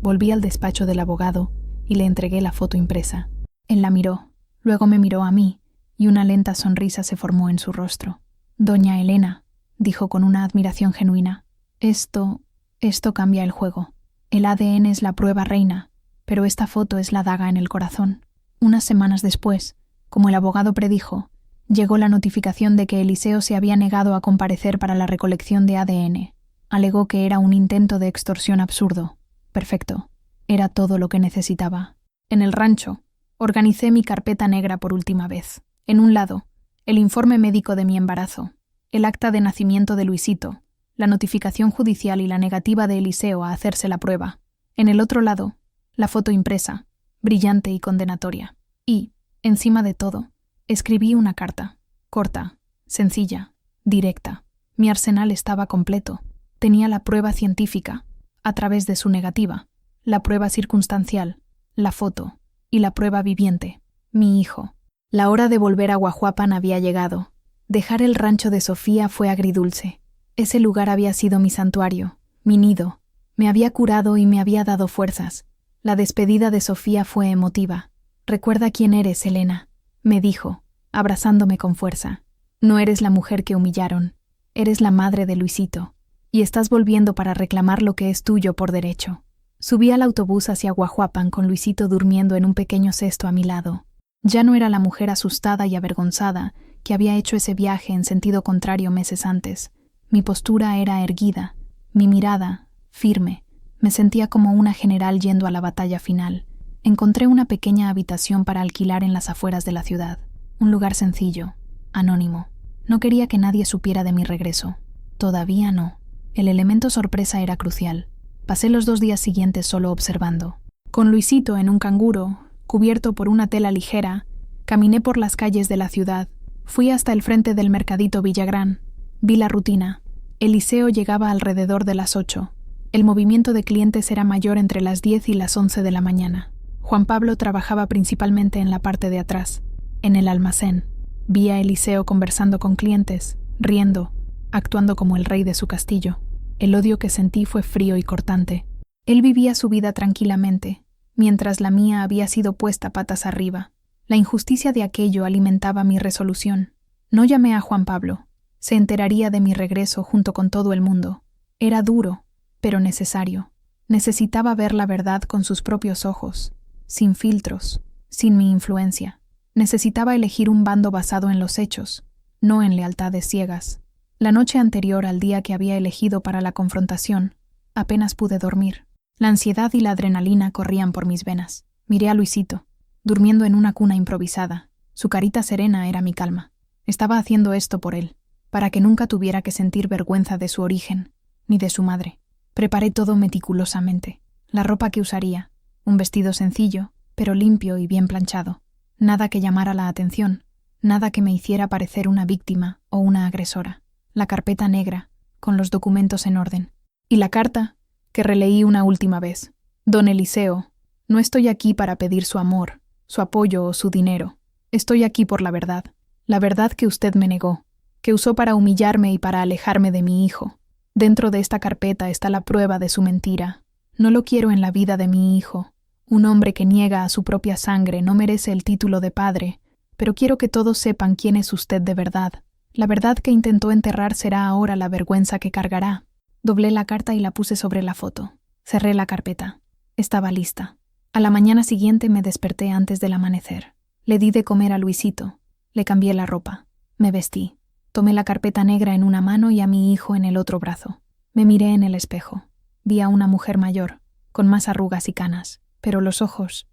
Volví al despacho del abogado y le entregué la foto impresa. Él la miró, luego me miró a mí, y una lenta sonrisa se formó en su rostro. «Doña Elena», dijo con una admiración genuina, Esto cambia el juego. El ADN es la prueba reina, pero esta foto es la daga en el corazón». Unas semanas después, como el abogado predijo, llegó la notificación de que Eliseo se había negado a comparecer para la recolección de ADN. Alegó que era un intento de extorsión absurdo. Perfecto. Era todo lo que necesitaba. En el rancho, organicé mi carpeta negra por última vez. En un lado, el informe médico de mi embarazo, el acta de nacimiento de Luisito, la notificación judicial y la negativa de Eliseo a hacerse la prueba. En el otro lado, la foto impresa, brillante y condenatoria. Y, encima de todo, escribí una carta, corta, sencilla, directa. Mi arsenal estaba completo. Tenía la prueba científica, a través de su negativa, la prueba circunstancial, la foto y la prueba viviente, mi hijo. La hora de volver a Guajuapan había llegado. Dejar el rancho de Sofía fue agridulce. Ese lugar había sido mi santuario, mi nido. Me había curado y me había dado fuerzas. La despedida de Sofía fue emotiva. «Recuerda quién eres, Elena», me dijo, abrazándome con fuerza. «No eres la mujer que humillaron. Eres la madre de Luisito. Y estás volviendo para reclamar lo que es tuyo por derecho». Subí al autobús hacia Guajuapan con Luisito durmiendo en un pequeño cesto a mi lado. Ya no era la mujer asustada y avergonzada que había hecho ese viaje en sentido contrario meses antes. Mi postura era erguida, mi mirada, firme. Me sentía como una general yendo a la batalla final. Encontré una pequeña habitación para alquilar en las afueras de la ciudad. Un lugar sencillo, anónimo. No quería que nadie supiera de mi regreso. Todavía no. El elemento sorpresa era crucial. Pasé los 2 días siguientes solo observando. Con Luisito en un canguro, cubierto por una tela ligera, caminé por las calles de la ciudad. Fui hasta el frente del mercadito Villagrán. Vi la rutina. El liceo llegaba alrededor de las 8. El movimiento de clientes era mayor entre las 10 y las 11 de la mañana. Juan Pablo trabajaba principalmente en la parte de atrás, en el almacén. Vi a Eliseo conversando con clientes, riendo, actuando como el rey de su castillo. El odio que sentí fue frío y cortante. Él vivía su vida tranquilamente, mientras la mía había sido puesta patas arriba. La injusticia de aquello alimentaba mi resolución. No llamé a Juan Pablo. Se enteraría de mi regreso junto con todo el mundo. Era duro, pero necesario. Necesitaba ver la verdad con sus propios ojos, sin filtros, sin mi influencia. Necesitaba elegir un bando basado en los hechos, no en lealtades ciegas. La noche anterior al día que había elegido para la confrontación, apenas pude dormir. La ansiedad y la adrenalina corrían por mis venas. Miré a Luisito, durmiendo en una cuna improvisada. Su carita serena era mi calma. Estaba haciendo esto por él, para que nunca tuviera que sentir vergüenza de su origen, ni de su madre. Preparé todo meticulosamente. La ropa que usaría, un vestido sencillo, pero limpio y bien planchado. Nada que llamara la atención, nada que me hiciera parecer una víctima o una agresora. La carpeta negra, con los documentos en orden. Y la carta, que releí una última vez. Don Eliseo, no estoy aquí para pedir su amor, su apoyo o su dinero. Estoy aquí por la verdad que usted me negó, que usó para humillarme y para alejarme de mi hijo. Dentro de esta carpeta está la prueba de su mentira. No lo quiero en la vida de mi hijo. Un hombre que niega a su propia sangre no merece el título de padre, pero quiero que todos sepan quién es usted de verdad. La verdad que intentó enterrar será ahora la vergüenza que cargará. Doblé la carta y la puse sobre la foto. Cerré la carpeta. Estaba lista. A la mañana siguiente me desperté antes del amanecer. Le di de comer a Luisito. Le cambié la ropa. Me vestí. Tomé la carpeta negra en una mano y a mi hijo en el otro brazo. Me miré en el espejo. Vi a una mujer mayor, con más arrugas y canas, pero los ojos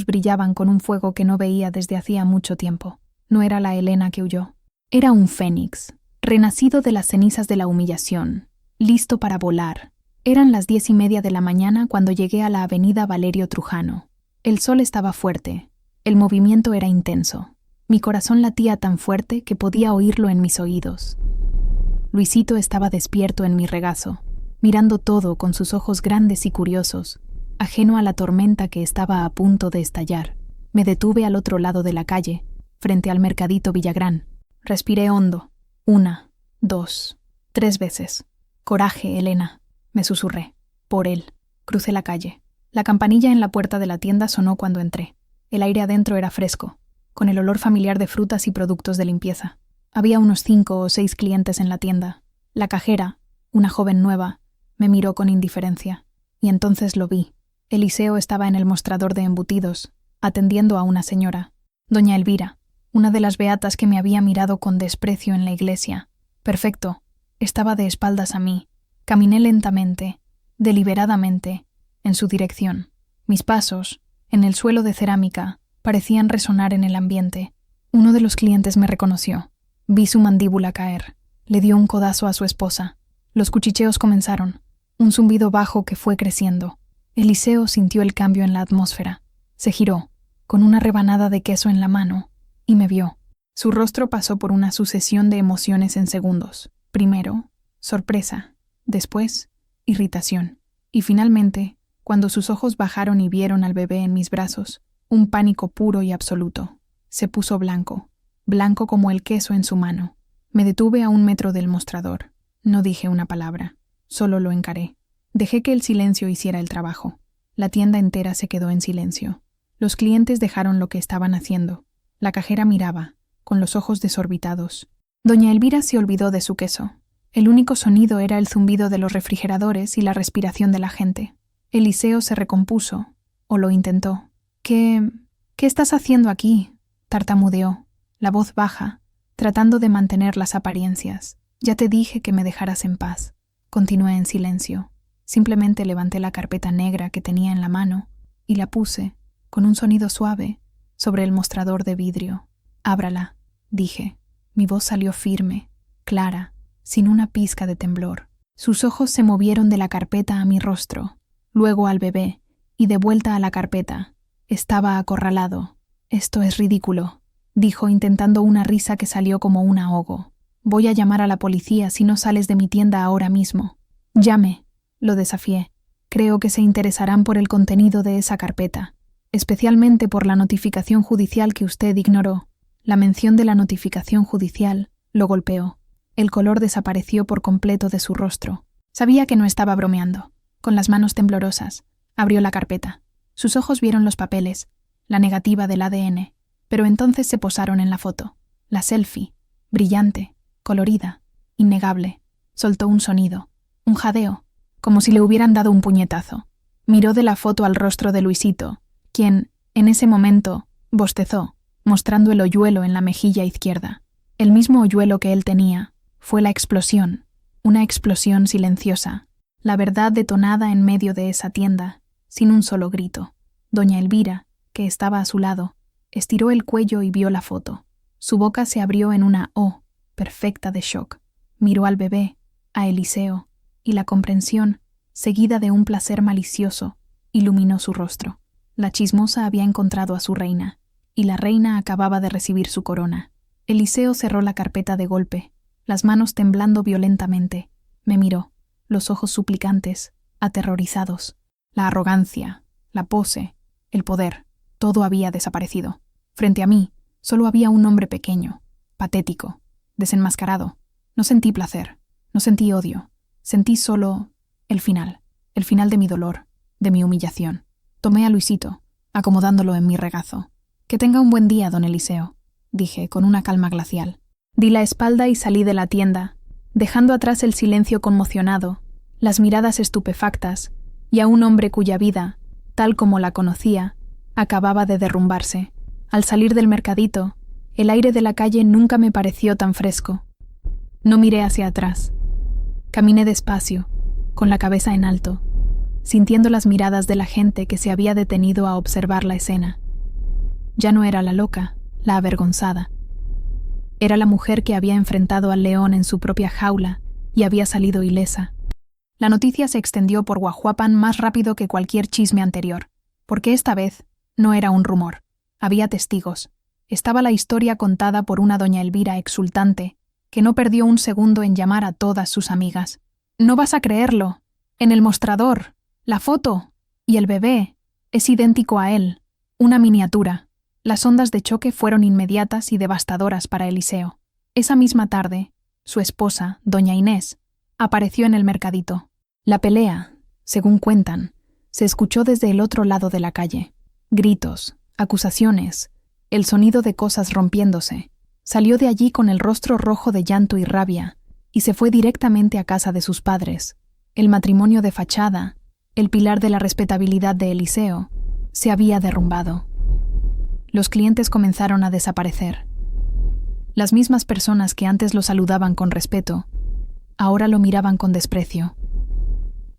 brillaban con un fuego que no veía desde hacía mucho tiempo. No era la Elena que huyó. Era un fénix, renacido de las cenizas de la humillación, listo para volar. Eran las 10:30 de la mañana cuando llegué a la avenida Valerio Trujano. El sol estaba fuerte, el movimiento era intenso. Mi corazón latía tan fuerte que podía oírlo en mis oídos. Luisito estaba despierto en mi regazo, mirando todo con sus ojos grandes y curiosos, ajeno a la tormenta que estaba a punto de estallar. Me detuve al otro lado de la calle, frente al mercadito Villagrán. Respiré hondo. 1, 2, 3 veces. Coraje, Elena, me susurré. Por él. Crucé la calle. La campanilla en la puerta de la tienda sonó cuando entré. El aire adentro era fresco, con el olor familiar de frutas y productos de limpieza. Había unos 5 o 6 clientes en la tienda. La cajera, una joven nueva, me miró con indiferencia. Y entonces lo vi. Eliseo estaba en el mostrador de embutidos, atendiendo a una señora, doña Elvira, una de las beatas que me había mirado con desprecio en la iglesia. Perfecto. Estaba de espaldas a mí. Caminé lentamente, deliberadamente, en su dirección. Mis pasos, en el suelo de cerámica, parecían resonar en el ambiente. Uno de los clientes me reconoció. Vi su mandíbula caer. Le dio un codazo a su esposa. Los cuchicheos comenzaron. Un zumbido bajo que fue creciendo. Eliseo sintió el cambio en la atmósfera. Se giró, con una rebanada de queso en la mano, y me vio. Su rostro pasó por una sucesión de emociones en segundos. Primero, sorpresa. Después, irritación. Y finalmente, cuando sus ojos bajaron y vieron al bebé en mis brazos, un pánico puro y absoluto. Se puso blanco, blanco como el queso en su mano. Me detuve a 1 metro del mostrador. No dije una palabra, solo lo encaré. Dejé que el silencio hiciera el trabajo. La tienda entera se quedó en silencio. Los clientes dejaron lo que estaban haciendo. La cajera miraba, con los ojos desorbitados. Doña Elvira se olvidó de su queso. El único sonido era el zumbido de los refrigeradores y la respiración de la gente. Eliseo se recompuso, o lo intentó. ¿Qué estás haciendo aquí?, tartamudeó, la voz baja, tratando de mantener las apariencias. Ya te dije que me dejaras en paz. Continué en silencio. Simplemente levanté la carpeta negra que tenía en la mano y la puse, con un sonido suave, sobre el mostrador de vidrio. Ábrala, dije. Mi voz salió firme, clara, sin una pizca de temblor. Sus ojos se movieron de la carpeta a mi rostro, luego al bebé, y de vuelta a la carpeta. Estaba acorralado. Esto es ridículo, dijo intentando una risa que salió como un ahogo. Voy a llamar a la policía si no sales de mi tienda ahora mismo. Llame, lo desafié. Creo que se interesarán por el contenido de esa carpeta, especialmente por la notificación judicial que usted ignoró. La mención de la notificación judicial lo golpeó. El color desapareció por completo de su rostro. Sabía que no estaba bromeando. Con las manos temblorosas, abrió la carpeta. Sus ojos vieron los papeles, la negativa del ADN, pero entonces se posaron en la foto. La selfie, brillante, colorida, innegable. Soltó un sonido, un jadeo, como si le hubieran dado un puñetazo. Miró de la foto al rostro de Luisito, quien, en ese momento, bostezó, mostrando el hoyuelo en la mejilla izquierda. El mismo hoyuelo que él tenía. Fue la explosión, una explosión silenciosa, la verdad detonada en medio de esa tienda, sin un solo grito. Doña Elvira, que estaba a su lado, estiró el cuello y vio la foto. Su boca se abrió en una O, perfecta de shock. Miró al bebé, a Eliseo, y la comprensión, seguida de un placer malicioso, iluminó su rostro. La chismosa había encontrado a su reina, y la reina acababa de recibir su corona. Eliseo cerró la carpeta de golpe, las manos temblando violentamente. Me miró, los ojos suplicantes, aterrorizados. La arrogancia, la pose, el poder, todo había desaparecido. Frente a mí, solo había un hombre pequeño, patético, desenmascarado. No sentí placer, no sentí odio, sentí solo el final de mi dolor, de mi humillación. Tomé a Luisito, acomodándolo en mi regazo. Que tenga un buen día, don Eliseo, dije con una calma glacial. Di la espalda y salí de la tienda, dejando atrás el silencio conmocionado, las miradas estupefactas, y a un hombre cuya vida, tal como la conocía, acababa de derrumbarse. Al salir del mercadito, el aire de la calle nunca me pareció tan fresco. No miré hacia atrás. Caminé despacio, con la cabeza en alto, sintiendo las miradas de la gente que se había detenido a observar la escena. Ya no era la loca, la avergonzada. Era la mujer que había enfrentado al león en su propia jaula y había salido ilesa. La noticia se extendió por Guajuapan más rápido que cualquier chisme anterior, porque esta vez no era un rumor. Había testigos. Estaba la historia contada por una doña Elvira exultante, que no perdió un segundo en llamar a todas sus amigas. «No vas a creerlo. En el mostrador, la foto y el bebé es idéntico a él. Una miniatura». Las ondas de choque fueron inmediatas y devastadoras para Eliseo. Esa misma tarde, su esposa, doña Inés, apareció en el mercadito. La pelea, según cuentan, se escuchó desde el otro lado de la calle. Gritos, acusaciones, el sonido de cosas rompiéndose. Salió de allí con el rostro rojo de llanto y rabia y se fue directamente a casa de sus padres. El matrimonio de fachada, el pilar de la respetabilidad de Eliseo, se había derrumbado. Los clientes comenzaron a desaparecer. Las mismas personas que antes lo saludaban con respeto, ahora lo miraban con desprecio.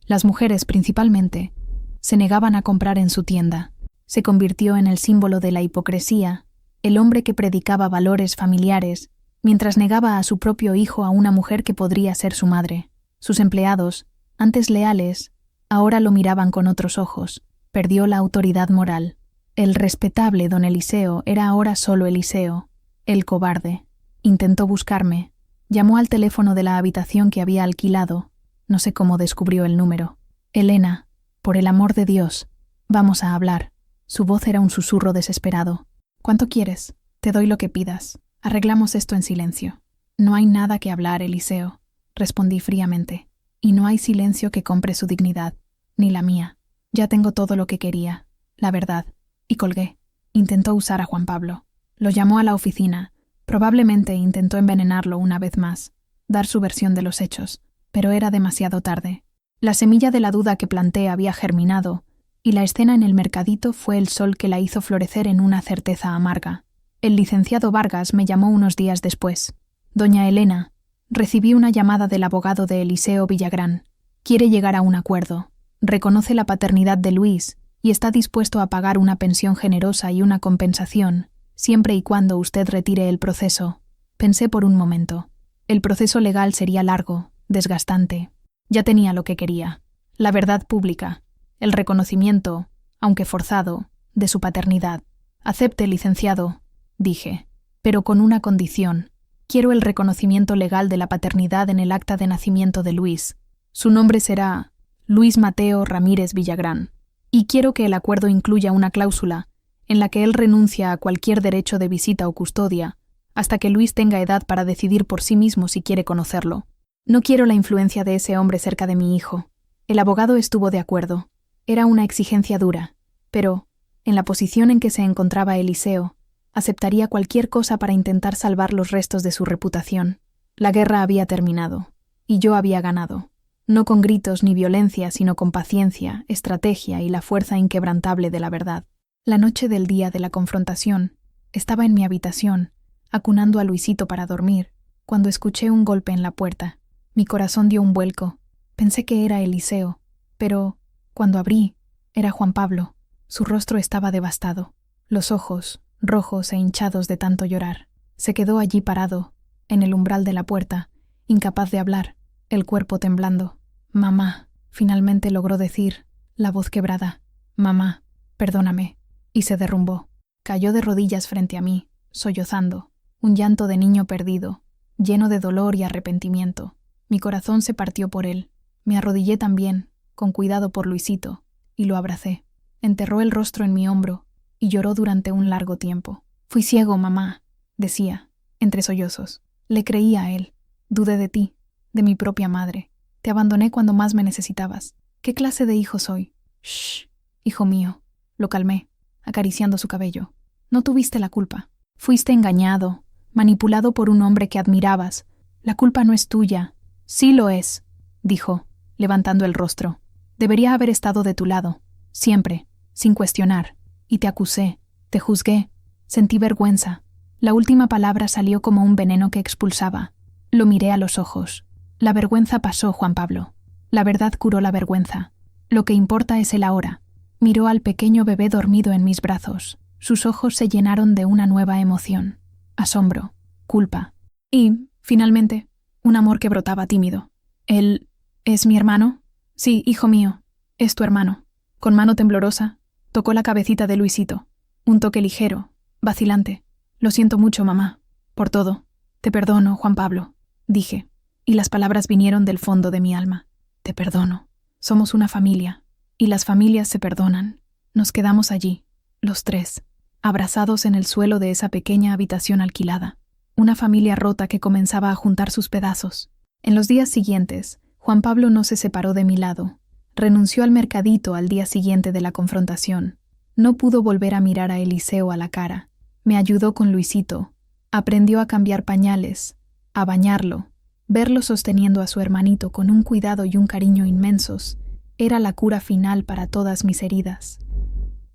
Las mujeres, principalmente, se negaban a comprar en su tienda. Se convirtió en el símbolo de la hipocresía, el hombre que predicaba valores familiares, mientras negaba a su propio hijo a una mujer que podría ser su madre. Sus empleados, antes leales, ahora lo miraban con otros ojos. Perdió la autoridad moral. El respetable don Eliseo era ahora solo Eliseo, el cobarde. Intentó buscarme. Llamó al teléfono de la habitación que había alquilado. No sé cómo descubrió el número. «Elena, por el amor de Dios, vamos a hablar». Su voz era un susurro desesperado. «¿Cuánto quieres? Te doy lo que pidas. Arreglamos esto en silencio». «No hay nada que hablar, Eliseo», respondí fríamente. «Y no hay silencio que compre su dignidad, ni la mía. Ya tengo todo lo que quería, la verdad». Y colgué. Intentó usar a Juan Pablo. Lo llamó a la oficina. Probablemente intentó envenenarlo una vez más, dar su versión de los hechos, pero era demasiado tarde. La semilla de la duda que planté había germinado, y la escena en el mercadito fue el sol que la hizo florecer en una certeza amarga. El licenciado Vargas me llamó unos días después. «Doña Elena, recibí una llamada del abogado de Eliseo Villagrán. Quiere llegar a un acuerdo. Reconoce la paternidad de Luis y está dispuesto a pagar una pensión generosa y una compensación, siempre y cuando usted retire el proceso». Pensé por un momento. El proceso legal sería largo, desgastante. Ya tenía lo que quería: la verdad pública, el reconocimiento, aunque forzado, de su paternidad. «Acepte, licenciado», dije, «pero con una condición. Quiero el reconocimiento legal de la paternidad en el acta de nacimiento de Luis. Su nombre será Luis Mateo Ramírez Villagrán. Y quiero que el acuerdo incluya una cláusula en la que él renuncia a cualquier derecho de visita o custodia hasta que Luis tenga edad para decidir por sí mismo si quiere conocerlo. No quiero la influencia de ese hombre cerca de mi hijo». El abogado estuvo de acuerdo. Era una exigencia dura, pero, en la posición en que se encontraba Eliseo, aceptaría cualquier cosa para intentar salvar los restos de su reputación. La guerra había terminado, y yo había ganado. No con gritos ni violencia, sino con paciencia, estrategia y la fuerza inquebrantable de la verdad. La noche del día de la confrontación, estaba en mi habitación, acunando a Luisito para dormir, cuando escuché un golpe en la puerta. Mi corazón dio un vuelco. Pensé que era Eliseo, pero, cuando abrí, era Juan Pablo. Su rostro estaba devastado, los ojos, rojos e hinchados de tanto llorar. Se quedó allí parado, en el umbral de la puerta, incapaz de hablar, el cuerpo temblando. «Mamá», finalmente logró decir, la voz quebrada. «Mamá, perdóname», y se derrumbó. Cayó de rodillas frente a mí, sollozando, un llanto de niño perdido, lleno de dolor y arrepentimiento. Mi corazón se partió por él. Me arrodillé también, con cuidado por Luisito, y lo abracé. Enterró el rostro en mi hombro y lloró durante un largo tiempo. «Fui ciego, mamá», decía, entre sollozos. Le creí a él. Dudé de ti, de mi propia madre. Te abandoné cuando más me necesitabas. ¿Qué clase de hijo soy? «Shh, hijo mío», lo calmé, acariciando su cabello. «No tuviste la culpa. Fuiste engañado, manipulado por un hombre que admirabas. La culpa no es tuya». «Sí lo es», dijo, levantando el rostro. «Debería haber estado de tu lado, siempre, sin cuestionar. Y te acusé, te juzgué, sentí vergüenza». La última palabra salió como un veneno que expulsaba. Lo miré a los ojos. «La vergüenza pasó, Juan Pablo. La verdad curó la vergüenza. Lo que importa es el ahora». Miró al pequeño bebé dormido en mis brazos. Sus ojos se llenaron de una nueva emoción: asombro, culpa y, finalmente, un amor que brotaba tímido. «¿Él es mi hermano?» «Sí, hijo mío, es tu hermano». Con mano temblorosa, tocó la cabecita de Luisito. Un toque ligero, vacilante. «Lo siento mucho, mamá, por todo. Te perdono, Juan Pablo», dije, y las palabras vinieron del fondo de mi alma. «Te perdono. Somos una familia, y las familias se perdonan». Nos quedamos allí, los tres, abrazados en el suelo de esa pequeña habitación alquilada. Una familia rota que comenzaba a juntar sus pedazos. En los días siguientes, Juan Pablo no se separó de mi lado. Renunció al mercadito al día siguiente de la confrontación. No pudo volver a mirar a Eliseo a la cara. Me ayudó con Luisito. Aprendió a cambiar pañales, a bañarlo. Verlo sosteniendo a su hermanito con un cuidado y un cariño inmensos era la cura final para todas mis heridas.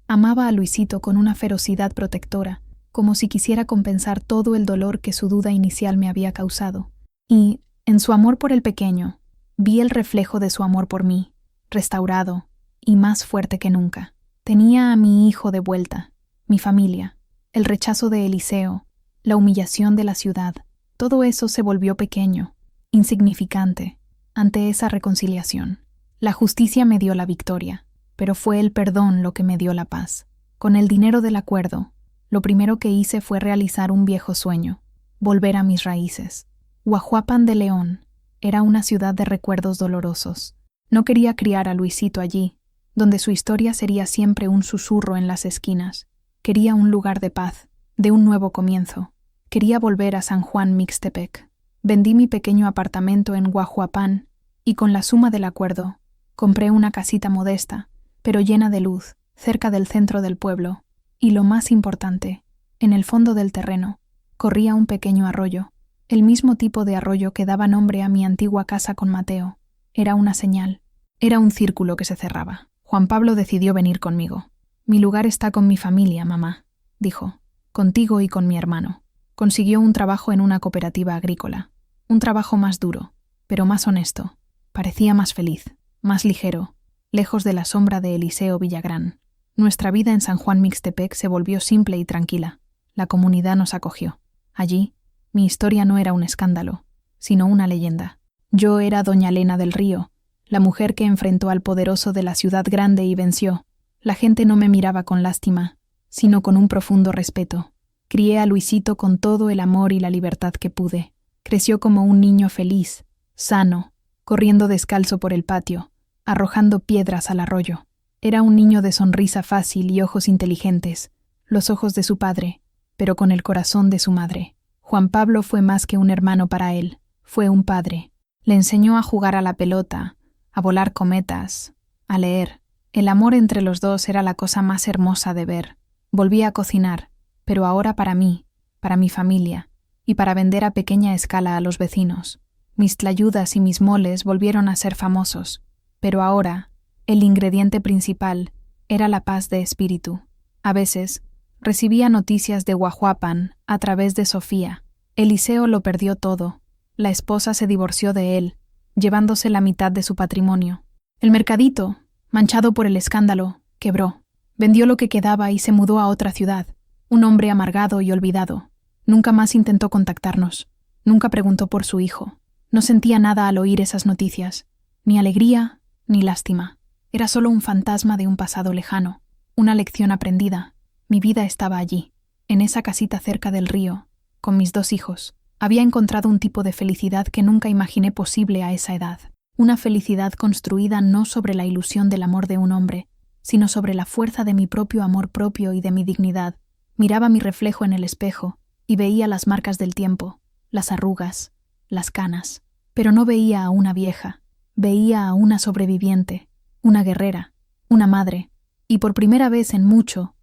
Amaba a Luisito con una ferocidad protectora, como si quisiera compensar todo el dolor que su duda inicial me había causado. Y, en su amor por el pequeño, vi el reflejo de su amor por mí, restaurado y más fuerte que nunca. Tenía a mi hijo de vuelta, mi familia, el rechazo de Eliseo, la humillación de la ciudad. Todo eso se volvió pequeño, insignificante, ante esa reconciliación. La justicia me dio la victoria, pero fue el perdón lo que me dio la paz. Con el dinero del acuerdo, lo primero que hice fue realizar un viejo sueño: volver a mis raíces. Guajuapan de León era una ciudad de recuerdos dolorosos. No quería criar a Luisito allí, donde su historia sería siempre un susurro en las esquinas. Quería un lugar de paz, de un nuevo comienzo. Quería volver a San Juan Mixtepec. Vendí mi pequeño apartamento en Guajuapan y, con la suma del acuerdo, compré una casita modesta, pero llena de luz, cerca del centro del pueblo. Y lo más importante, en el fondo del terreno, corría un pequeño arroyo, el mismo tipo de arroyo que daba nombre a mi antigua casa con Mateo. Era una señal. Era un círculo que se cerraba. Juan Pablo decidió venir conmigo. Mi lugar está con mi familia, mamá, dijo, contigo y con mi hermano. Consiguió un trabajo en una cooperativa agrícola. Un trabajo más duro, pero más honesto. Parecía más feliz, más ligero, lejos de la sombra de Eliseo Villagrán. Nuestra vida en San Juan Mixtepec se volvió simple y tranquila. La comunidad nos acogió. Allí, mi historia no era un escándalo, sino una leyenda. Yo era doña Elena del Río, la mujer que enfrentó al poderoso de la ciudad grande y venció. La gente no me miraba con lástima, sino con un profundo respeto. Crié a Luisito con todo el amor y la libertad que pude. Creció como un niño feliz, sano, corriendo descalzo por el patio, arrojando piedras al arroyo. Era un niño de sonrisa fácil y ojos inteligentes, los ojos de su padre, pero con el corazón de su madre. Juan Pablo fue más que un hermano para él, fue un padre. Le enseñó a jugar a la pelota, a volar cometas, a leer. El amor entre los dos era la cosa más hermosa de ver. Volví a cocinar, pero ahora para mí, para mi familia, y para vender a pequeña escala a los vecinos. Mis tlayudas y mis moles volvieron a ser famosos, pero ahora, el ingrediente principal era la paz de espíritu. A veces, recibía noticias de Guajuapan a través de Sofía. Eliseo lo perdió todo. La esposa se divorció de él, llevándose la mitad de su patrimonio. El mercadito, manchado por el escándalo, quebró. Vendió lo que quedaba y se mudó a otra ciudad. Un hombre amargado y olvidado. Nunca más intentó contactarnos. Nunca preguntó por su hijo. No sentía nada al oír esas noticias. Ni alegría, ni lástima. Era solo un fantasma de un pasado lejano. Una lección aprendida. Mi vida estaba allí, en esa casita cerca del río, con mis 2 hijos. Había encontrado un tipo de felicidad que nunca imaginé posible a esa edad. Una felicidad construida no sobre la ilusión del amor de un hombre, sino sobre la fuerza de mi propio amor propio y de mi dignidad. Miraba mi reflejo en el espejo y veía las marcas del tiempo, las arrugas, las canas. Pero no veía a una vieja, veía a una sobreviviente, una guerrera, una madre. Y por primera vez en mucho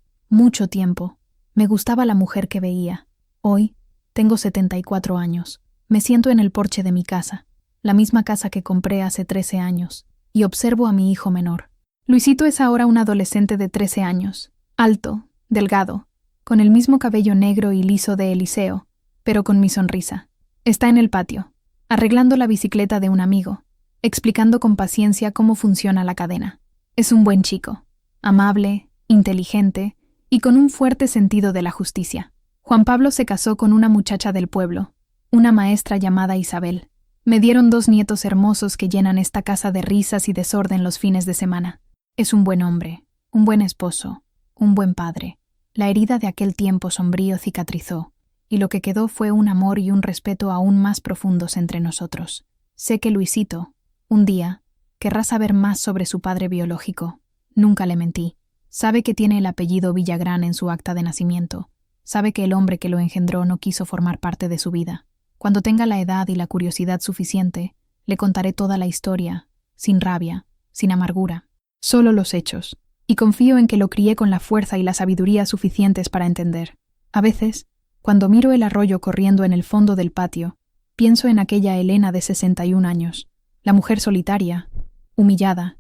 tiempo, me gustaba la mujer que veía. Hoy, tengo 74 años. Me siento en el porche de mi casa, la misma casa que compré hace 13 años, y observo a mi hijo menor. Luisito es ahora un adolescente de 13 años, alto, delgado, con el mismo cabello negro y liso de Eliseo, pero con mi sonrisa. Está en el patio, arreglando la bicicleta de un amigo, explicando con paciencia cómo funciona la cadena. Es un buen chico, amable, inteligente y con un fuerte sentido de la justicia. Juan Pablo se casó con una muchacha del pueblo, una maestra llamada Isabel. Me dieron 2 nietos hermosos que llenan esta casa de risas y desorden los fines de semana. Es un buen hombre, un buen esposo, un buen padre. La herida de aquel tiempo sombrío cicatrizó, y lo que quedó fue un amor y un respeto aún más profundos entre nosotros. Sé que Luisito, un día, querrá saber más sobre su padre biológico. Nunca le mentí. Sabe que tiene el apellido Villagrán en su acta de nacimiento. Sabe que el hombre que lo engendró no quiso formar parte de su vida. Cuando tenga la edad y la curiosidad suficiente, le contaré toda la historia, sin rabia, sin amargura, solo los hechos, y confío en que lo crié con la fuerza y la sabiduría suficientes para entender. A veces, cuando miro el arroyo corriendo en el fondo del patio, pienso en aquella Elena de 61 años, la mujer solitaria, humillada,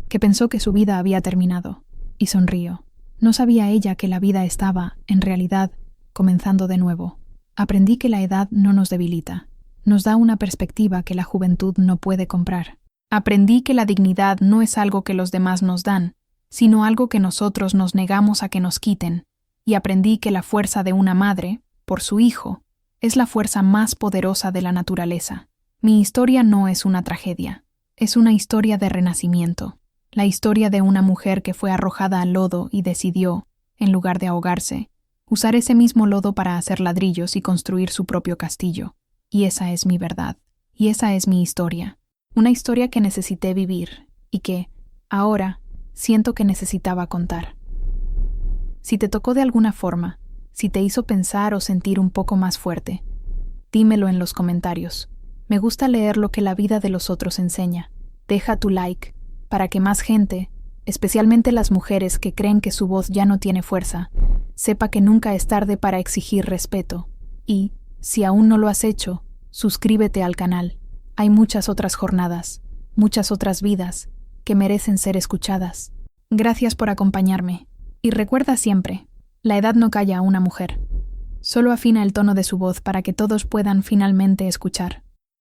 que pensó que su vida había terminado, y sonrío. No sabía ella que la vida estaba, en realidad, comenzando de nuevo. Aprendí que la edad no nos debilita, nos da una perspectiva que la juventud no puede comprar. Aprendí que la dignidad no es algo que los demás nos dan, sino algo que nosotros nos negamos a que nos quiten. Y aprendí que la fuerza de una madre, por su hijo, es la fuerza más poderosa de la naturaleza. Mi historia no es una tragedia, es una historia de renacimiento. La historia de una mujer que fue arrojada al lodo y decidió, en lugar de ahogarse, usar ese mismo lodo para hacer ladrillos y construir su propio castillo. Y esa es mi verdad. Y esa es mi historia. Una historia que necesité vivir y que, ahora, siento que necesitaba contar. Si te tocó de alguna forma, si te hizo pensar o sentir un poco más fuerte, dímelo en los comentarios. Me gusta leer lo que la vida de los otros enseña. Deja tu like para que más gente, especialmente las mujeres que creen que su voz ya no tiene fuerza, sepa que nunca es tarde para exigir respeto. Y, si aún no lo has hecho, suscríbete al canal. Hay muchas otras jornadas, muchas otras vidas, que merecen ser escuchadas. Gracias por acompañarme. Y recuerda siempre, la edad no calla a una mujer. Solo afina el tono de su voz para que todos puedan finalmente escuchar.